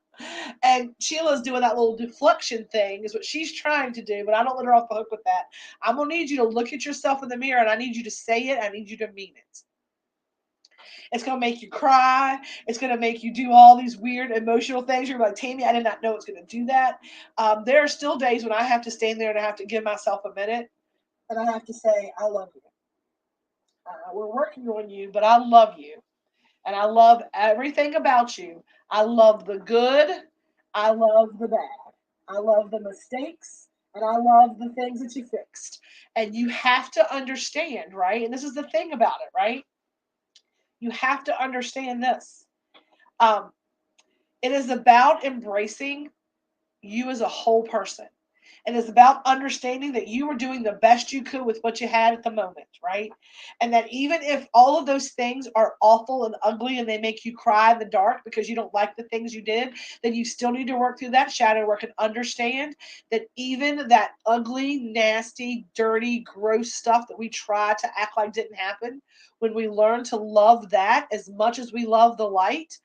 And Sheila's doing that little deflection thing, is what she's trying to do, but I don't let her off the hook with that. I'm gonna need you to look at yourself in the mirror and I need you to say it. I need you to mean it. It's going to make you cry. It's going to make you do all these weird emotional things. You're like, Tammy, I did not know it's going to do that. There are still days when I have to stand there and I have to give myself a minute and I have to say, I love you. We're working on you, but I love you. And I love everything about you. I love the good. I love the bad. I love the mistakes. And I love the things that you fixed. And you have to understand, right? And this is the thing about it, right? You have to understand this. Um, it is about embracing you as a whole person. And it's about understanding that you were doing the best you could with what you had at the moment, right? And that even if all of those things are awful and ugly and they make you cry in the dark because you don't like the things you did, then you still need to work through that shadow work and understand that even that ugly, nasty, dirty, gross stuff that we try to act like didn't happen, when we learn to love that as much as we love the light,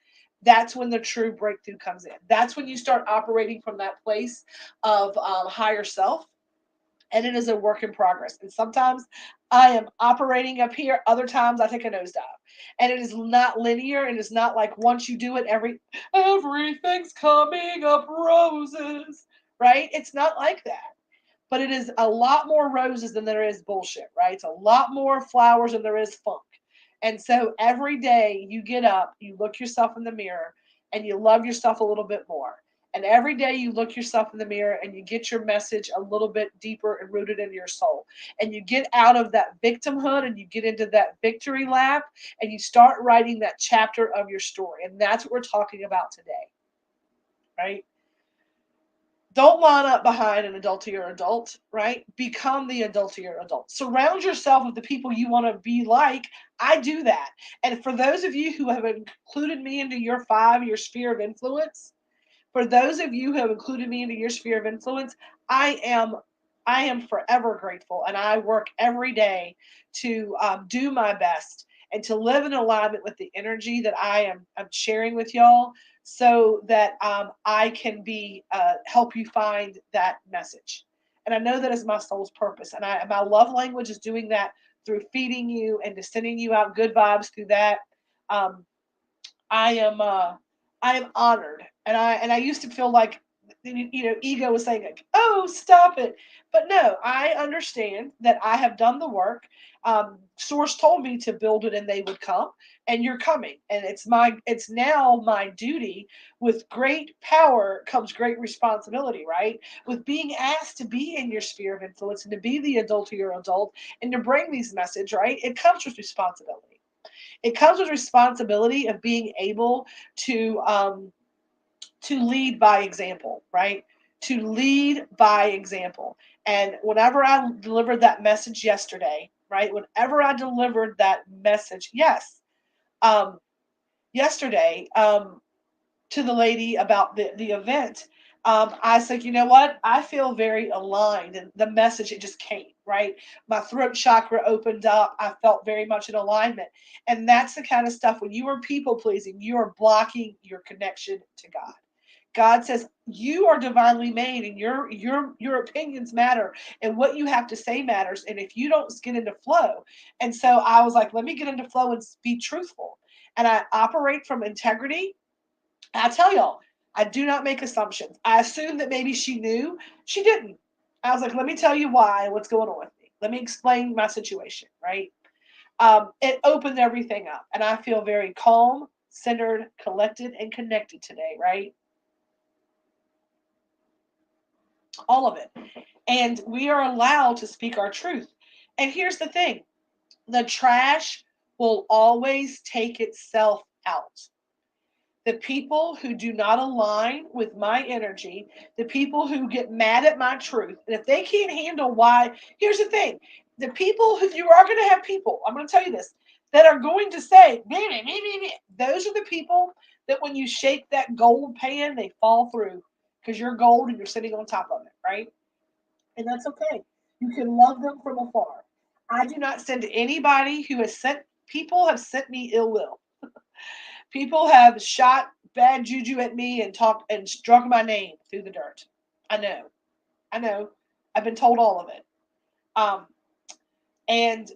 that's when the true breakthrough comes in. That's when you start operating from that place of higher self. And it is a work in progress. And sometimes I am operating up here, other times I take a nosedive. And it is not linear. And it's not like once you do it, everything's coming up roses, right? It's not like that. But it is a lot more roses than there is bullshit, right? It's a lot more flowers than there is funk. And so every day you get up, you look yourself in the mirror, and you love yourself a little bit more. And every day you look yourself in the mirror and you get your message a little bit deeper and rooted in your soul. And you get out of that victimhood and you get into that victory lap and you start writing that chapter of your story. And that's what we're talking about today, right? Don't line up behind an adultier adult, right? Become the adultier adult. Surround yourself with the people you want to be like. I do that. And for those of you who have included me into your 5-year sphere of influence, for those of you who have included me into your sphere of influence, I am I am forever grateful, and I work every day to do my best and to live in alignment with the energy that I'm sharing with y'all, so that I can be help you find that message. And I know that is my soul's purpose, and my love language is doing that through feeding you and to sending you out good vibes through that. Um, I am I am honored, and I used to feel like, ego was saying like, oh, stop it, but no, I understand that I have done the work. Source told me to build it and they would come, and you're coming, and it's now my duty. With great power comes great responsibility, right? With being asked to be in your sphere of influence and to be the adult to your adult and to bring these message, right, it comes with responsibility. It comes with responsibility of being able to lead by example, right? To lead by example. And whenever I delivered that message yesterday, right? Whenever I delivered that message, yes, um, yesterday, to the lady about the event, I said, you know what? I feel very aligned, and the message, it just came, right. My throat chakra opened up. I felt very much in alignment, and that's the kind of stuff. When you are people pleasing, you are blocking your connection to God. God says you are divinely made, and your opinions matter, and what you have to say matters. And if you don't get into flow, and so I was like, let me get into flow and be truthful, and I operate from integrity. I tell y'all, I do not make assumptions. I assumed that maybe she knew. She didn't. I was like, let me tell you why, what's going on with me. Let me explain my situation, right? It opened everything up, and I feel very calm, centered, collected, and connected today, right? All of it. And we are allowed to speak our truth. And here's the thing, the trash will always take itself out. The people who do not align with my energy, the people who get mad at my truth, and if they can't handle why, here's the thing, the people who, you are going to have people, I'm going to tell you this, that are going to say, meh, meh, meh, meh, meh. Those are the people that when you shake that gold pan, they fall through because you're gold and you're sitting on top of it, right? And that's okay. You can love them from afar. I do not send anybody who has sent, people have sent me ill will. People have shot bad juju at me and talked and struck my name through the dirt. I know. I know. I've been told all of it. Um, and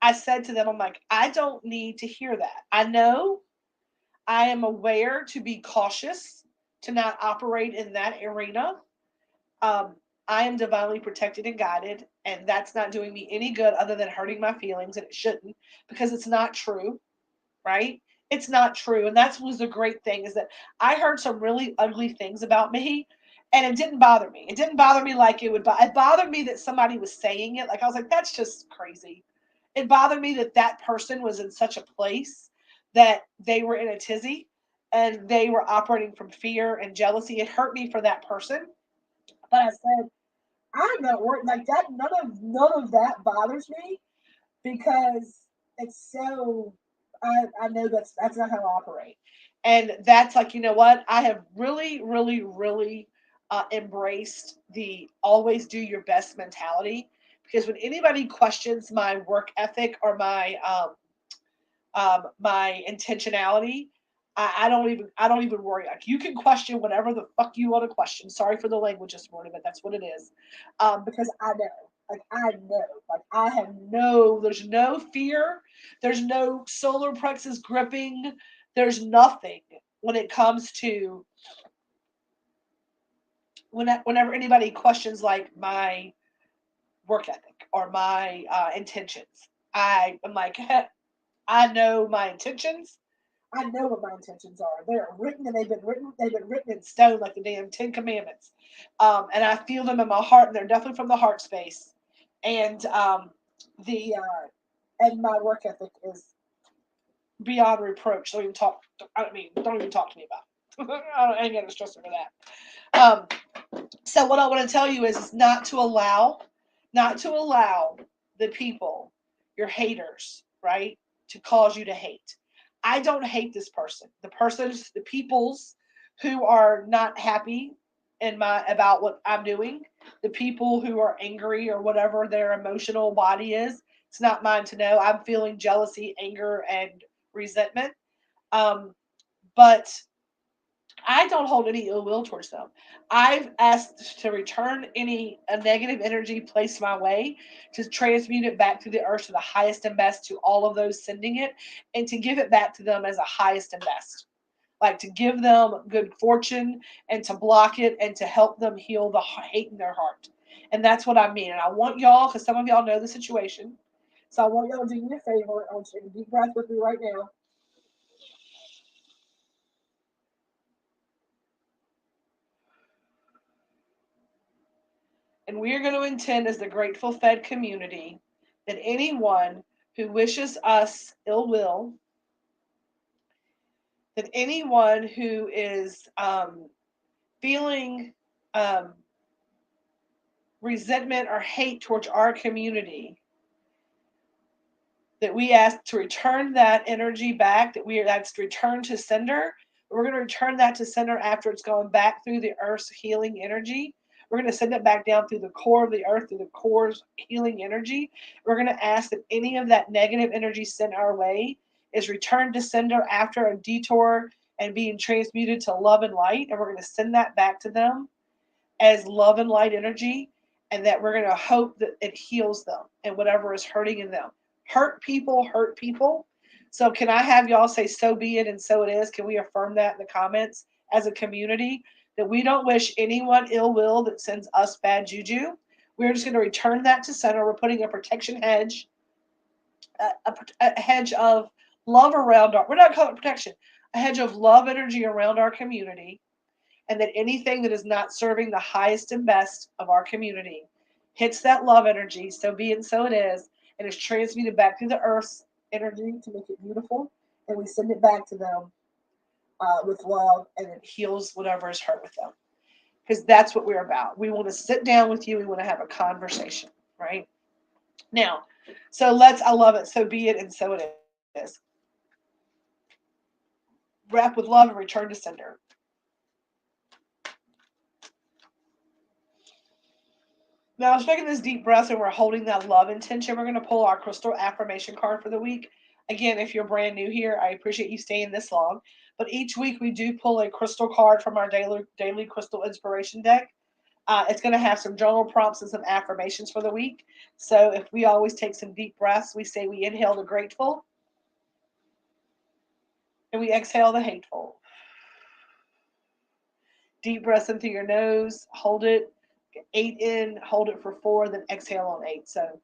I said to them, I'm like, I don't need to hear that. I know, I am aware to be cautious, to not operate in that arena. Um, I am divinely protected and guided, and that's not doing me any good other than hurting my feelings, and it shouldn't, because it's not true, right? It's not true. And that was the great thing, is that I heard some really ugly things about me, and it didn't bother me. It didn't bother me like it would. It bothered me that somebody was saying it. Like I was like, that's just crazy. It bothered me that that person was in such a place that they were in a tizzy and they were operating from fear and jealousy. It hurt me for that person. But I said, I'm not worried like that. None of that bothers me, because it's so, I know that's not how I operate. And that's like, you know what? I have really, really, really embraced the always do your best mentality, because when anybody questions my work ethic or my intentionality, I don't even worry. Like, you can question whatever the fuck you want to question. Sorry for the language this morning, but that's what it is. Because I know. Like, I know. Like, I have no, there's no fear. There's no solar plexus gripping. There's nothing when it comes to whenever anybody questions like my work ethic or my intentions. I am like, I know my intentions. I know what my intentions are. They're written and they've been written. They've been written in stone like the damn Ten Commandments. And I feel them in my heart, and they're definitely from the heart space. And the and my work ethic is beyond reproach. Don't even talk. I mean, don't even talk to me about it. I ain't gonna stress over that. So what I want to tell you is not to allow the people, your haters, right, to cause you to hate. I don't hate this person. The peoples who are not happy in my about what I'm doing, the people who are angry or whatever their emotional body is, it's not mine to know. I'm feeling jealousy, anger, and resentment. Um, but I don't hold any ill will towards them. I've asked to return any negative energy placed my way, to transmute it back to the earth to the highest and best to all of those sending it, and to give it back to them as a highest and best. Like to give them good fortune and to block it and to help them heal the hate in their heart. And that's what I mean. And I want y'all, because some of y'all know the situation. So I want y'all to do me a favor. I want you to take a deep breath with me right now. And we are going to intend as the Grateful Fed community that anyone who wishes us ill will, that anyone who is feeling um, resentment or hate towards our community, that we ask to return that energy back, that's returned to sender. We're going to return that to sender after it's gone back through the earth's healing energy. We're going to send it back down through the core of the earth, through the core's healing energy. We're going to ask that any of that negative energy sent our way is returned to sender after a detour and being transmuted to love and light. And we're going to send that back to them as love and light energy, and that we're going to hope that it heals them and whatever is hurting in them. Hurt people hurt people. So can I have y'all say so be it and so it is? Can we affirm that in the comments as a community, that we don't wish anyone ill will that sends us bad juju? We're just going to return that to center. We're putting a protection hedge, a hedge of love around we're not calling it protection, a hedge of love energy around our community, and that anything that is not serving the highest and best of our community hits that love energy, so be it and so it is, and is transmuted back through the earth's energy to make it beautiful, and we send it back to them with love, and it heals whatever is hurt with them. Because that's what we're about. We want to sit down with you. We want to have a conversation, right? Now, I love it. So be it and so it is. Wrap with love and return to sender. Now, I was taking this deep breath and we're holding that love intention. We're going to pull our crystal affirmation card for the week. Again, if you're brand new here, I appreciate you staying this long. But each week we do pull a crystal card from our daily crystal inspiration deck. It's going to have some journal prompts and some affirmations for the week. So if we always take some deep breaths, we say we inhale the grateful and we exhale the hateful. Deep breaths in through your nose, hold it, 8 in, hold it for 4, then exhale on 8. So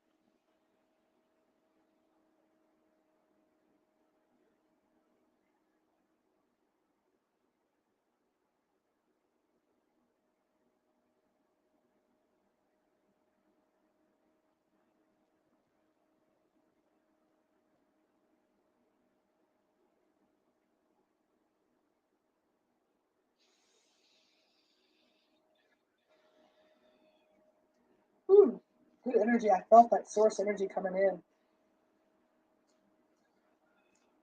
good energy. I felt that source energy coming in.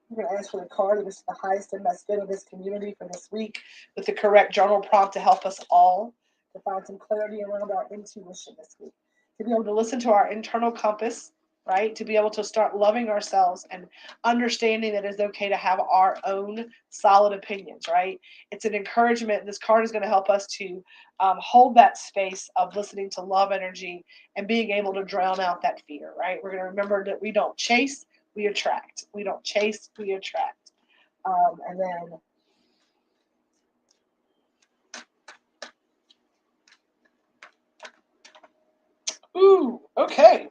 I'm going to ask for the card that is the highest and best good of this community for this week with the correct journal prompt to help us all to find some clarity around our intuition this week. To be able to listen to our internal compass, right? To be able to start loving ourselves and understanding that it's okay to have our own solid opinions, right? It's an encouragement. This card is going to help us to hold that space of listening to love energy and being able to drown out that fear, right? We're going to remember that we don't chase, we attract. We don't chase, we attract. And then ooh, okay.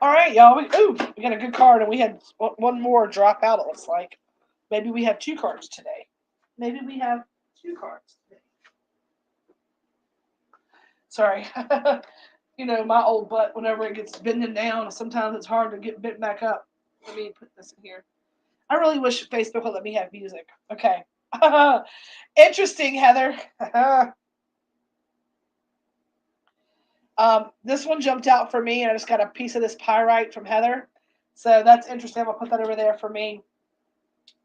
All right. right, y'all. We got a good card, and we had one more drop out, it looks like. Maybe we have 2 cards today. Maybe we have 2 cards today. Sorry. My old butt, whenever it gets bending down, sometimes it's hard to get bent back up. Let me put this in here. I really wish Facebook would let me have music. Okay. Interesting, Heather. This one jumped out for me, and I just got a piece of this pyrite from Heather. So that's interesting. I'm going to put that over there for me.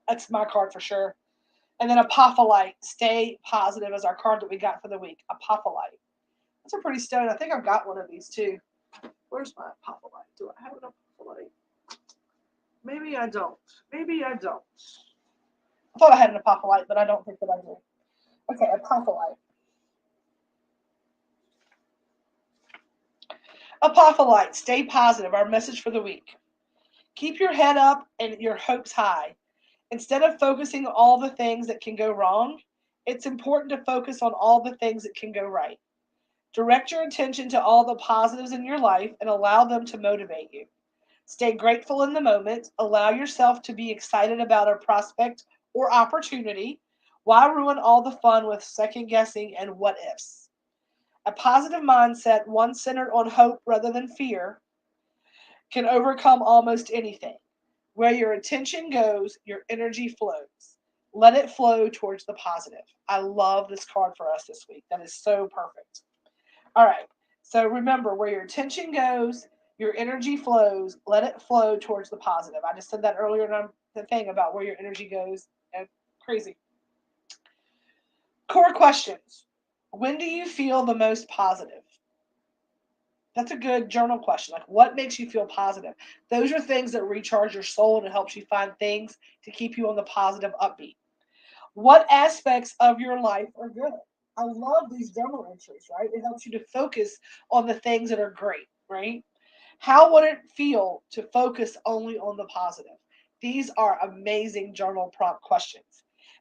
That's my card for sure. And then Apophyllite. Stay positive is our card that we got for the week. Apophyllite. That's a pretty stone. I think I've got one of these too. Where's my Apophyllite? Do I have an Apophyllite? Maybe I don't. Maybe I don't. I thought I had an Apophyllite, but I don't think that I do. Okay, Apophyllite. Apophyllite, stay positive. Our message for the week. Keep your head up and your hopes high. Instead of focusing on all the things that can go wrong, it's important to focus on all the things that can go right. Direct your attention to all the positives in your life and allow them to motivate you. Stay grateful in the moment. Allow yourself to be excited about a prospect or opportunity. Why ruin all the fun with second guessing and what ifs? A positive mindset, one centered on hope rather than fear, can overcome almost anything. Where your attention goes, your energy flows. Let it flow towards the positive. I love this card for us this week. That is so perfect. All right. So remember, where your attention goes, your energy flows. Let it flow towards the positive. I just said that earlier in the thing about where your energy goes. And crazy. Core questions. When do you feel the most positive? That's a good journal question. Like, what makes you feel positive? Those are things that recharge your soul and it helps you find things to keep you on the positive upbeat. What aspects of your life are good? I love these journal entries, right? It helps you to focus on the things that are great, right? How would it feel to focus only on the positive? These are amazing journal prompt questions.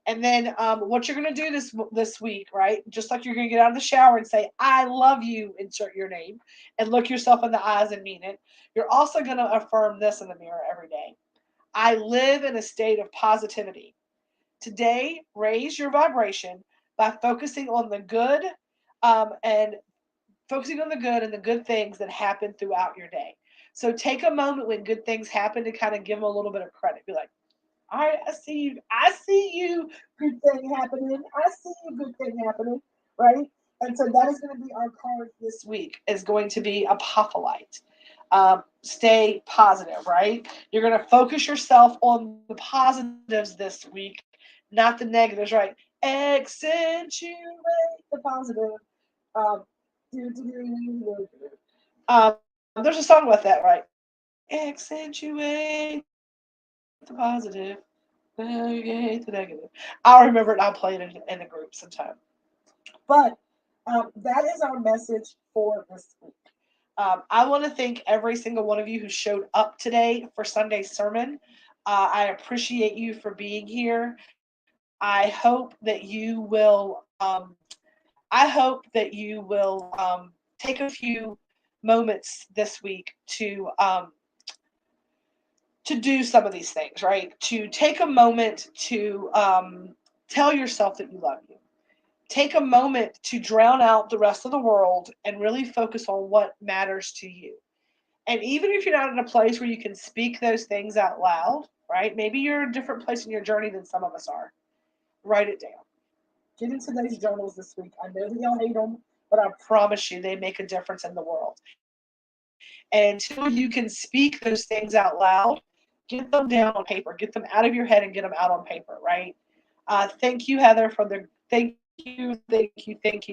And then what you're going to do this week, right? Just like you're going to get out of the shower and say, I love you, insert your name, and look yourself in the eyes and mean it. You're also going to affirm this in the mirror every day. I live in a state of positivity. Today, raise your vibration by focusing on the good and focusing on the good and the good things that happen throughout your day. So take a moment when good things happen to kind of give them a little bit of credit. Be like, all right, I see you. I see you. Good thing happening. I see you. Good thing happening. Right. And so that is going to be our card this week. Is going to be Apophyllite. Stay positive. Right. You're going to focus yourself on the positives this week, not the negatives. Right. Accentuate the positive. Um, there's a song about that, right? Accentuate the positive. Negate the negative. I'll remember it. I'll play it in a group sometime. But that is our message for this week. I want to thank every single one of you who showed up today for Sunday's sermon. I appreciate you for being here. I hope that you will. Take a few moments this week to do some of these things, right? To take a moment to tell yourself that you love you. Take a moment to drown out the rest of the world and really focus on what matters to you. And even if you're not in a place where you can speak those things out loud, right? Maybe you're in a different place in your journey than some of us are. Write it down. Get into those journals this week. I know that y'all hate them, but I promise you they make a difference in the world. And until you can speak those things out loud, get them down on paper, get them out of your head and get them out on paper, right? Thank you, Heather, thank you.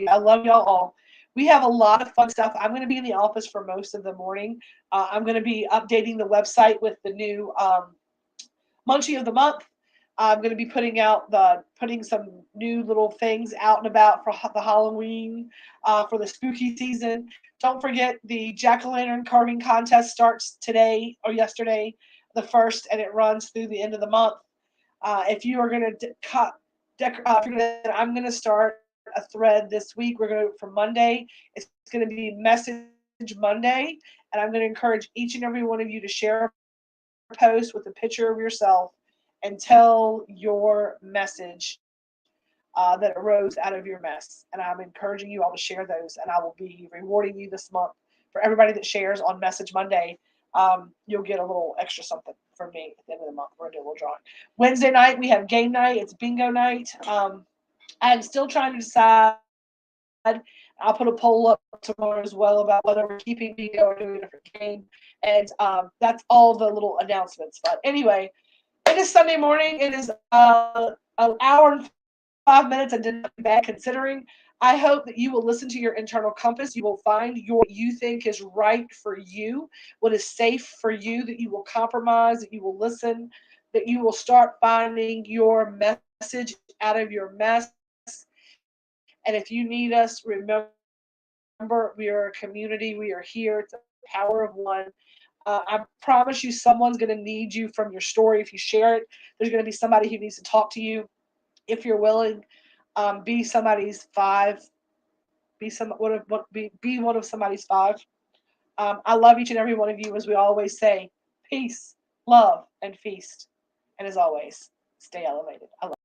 I love y'all all. We have a lot of fun stuff. I'm going to be in the office for most of the morning. I'm going to be updating the website with the new Munchie of the Month. I'm going to be putting some new little things out and about for the Halloween, for the spooky season. Don't forget the jack-o'-lantern carving contest starts today or yesterday, the 1st, and it runs through the end of the month. If you are going to I'm going to start a thread this week. We're going to for Monday. It's going to be Message Monday, And I'm going to encourage each and every one of you to share a post with a picture of yourself and tell your message that arose out of your mess. And I'm encouraging you all to share those. And I will be rewarding you this month for everybody that shares on Message Monday. You'll get a little extra something from me at the end of the month. We're going to do a little drawing. Wednesday night, we have game night. It's bingo night. I'm still trying to decide. I'll put a poll up tomorrow as well about whether we're keeping bingo or doing a different game. And that's all the little announcements. But anyway, it is Sunday morning. It is an hour and 5 minutes. I did not be bad considering. I hope that you will listen to your internal compass. You will find what you think is right for you, what is safe for you, that you will compromise, that you will listen, that you will start finding your message out of your mess. And if you need us, remember we are a community. We are here. It's a power of one. I promise you, someone's going to need you from your story. If you share it, there's going to be somebody who needs to talk to you. If you're willing, be somebody's five. Be one of somebody's five. I love each and every one of you. As we always say, peace, love, and feast. And as always, stay elevated. I love you.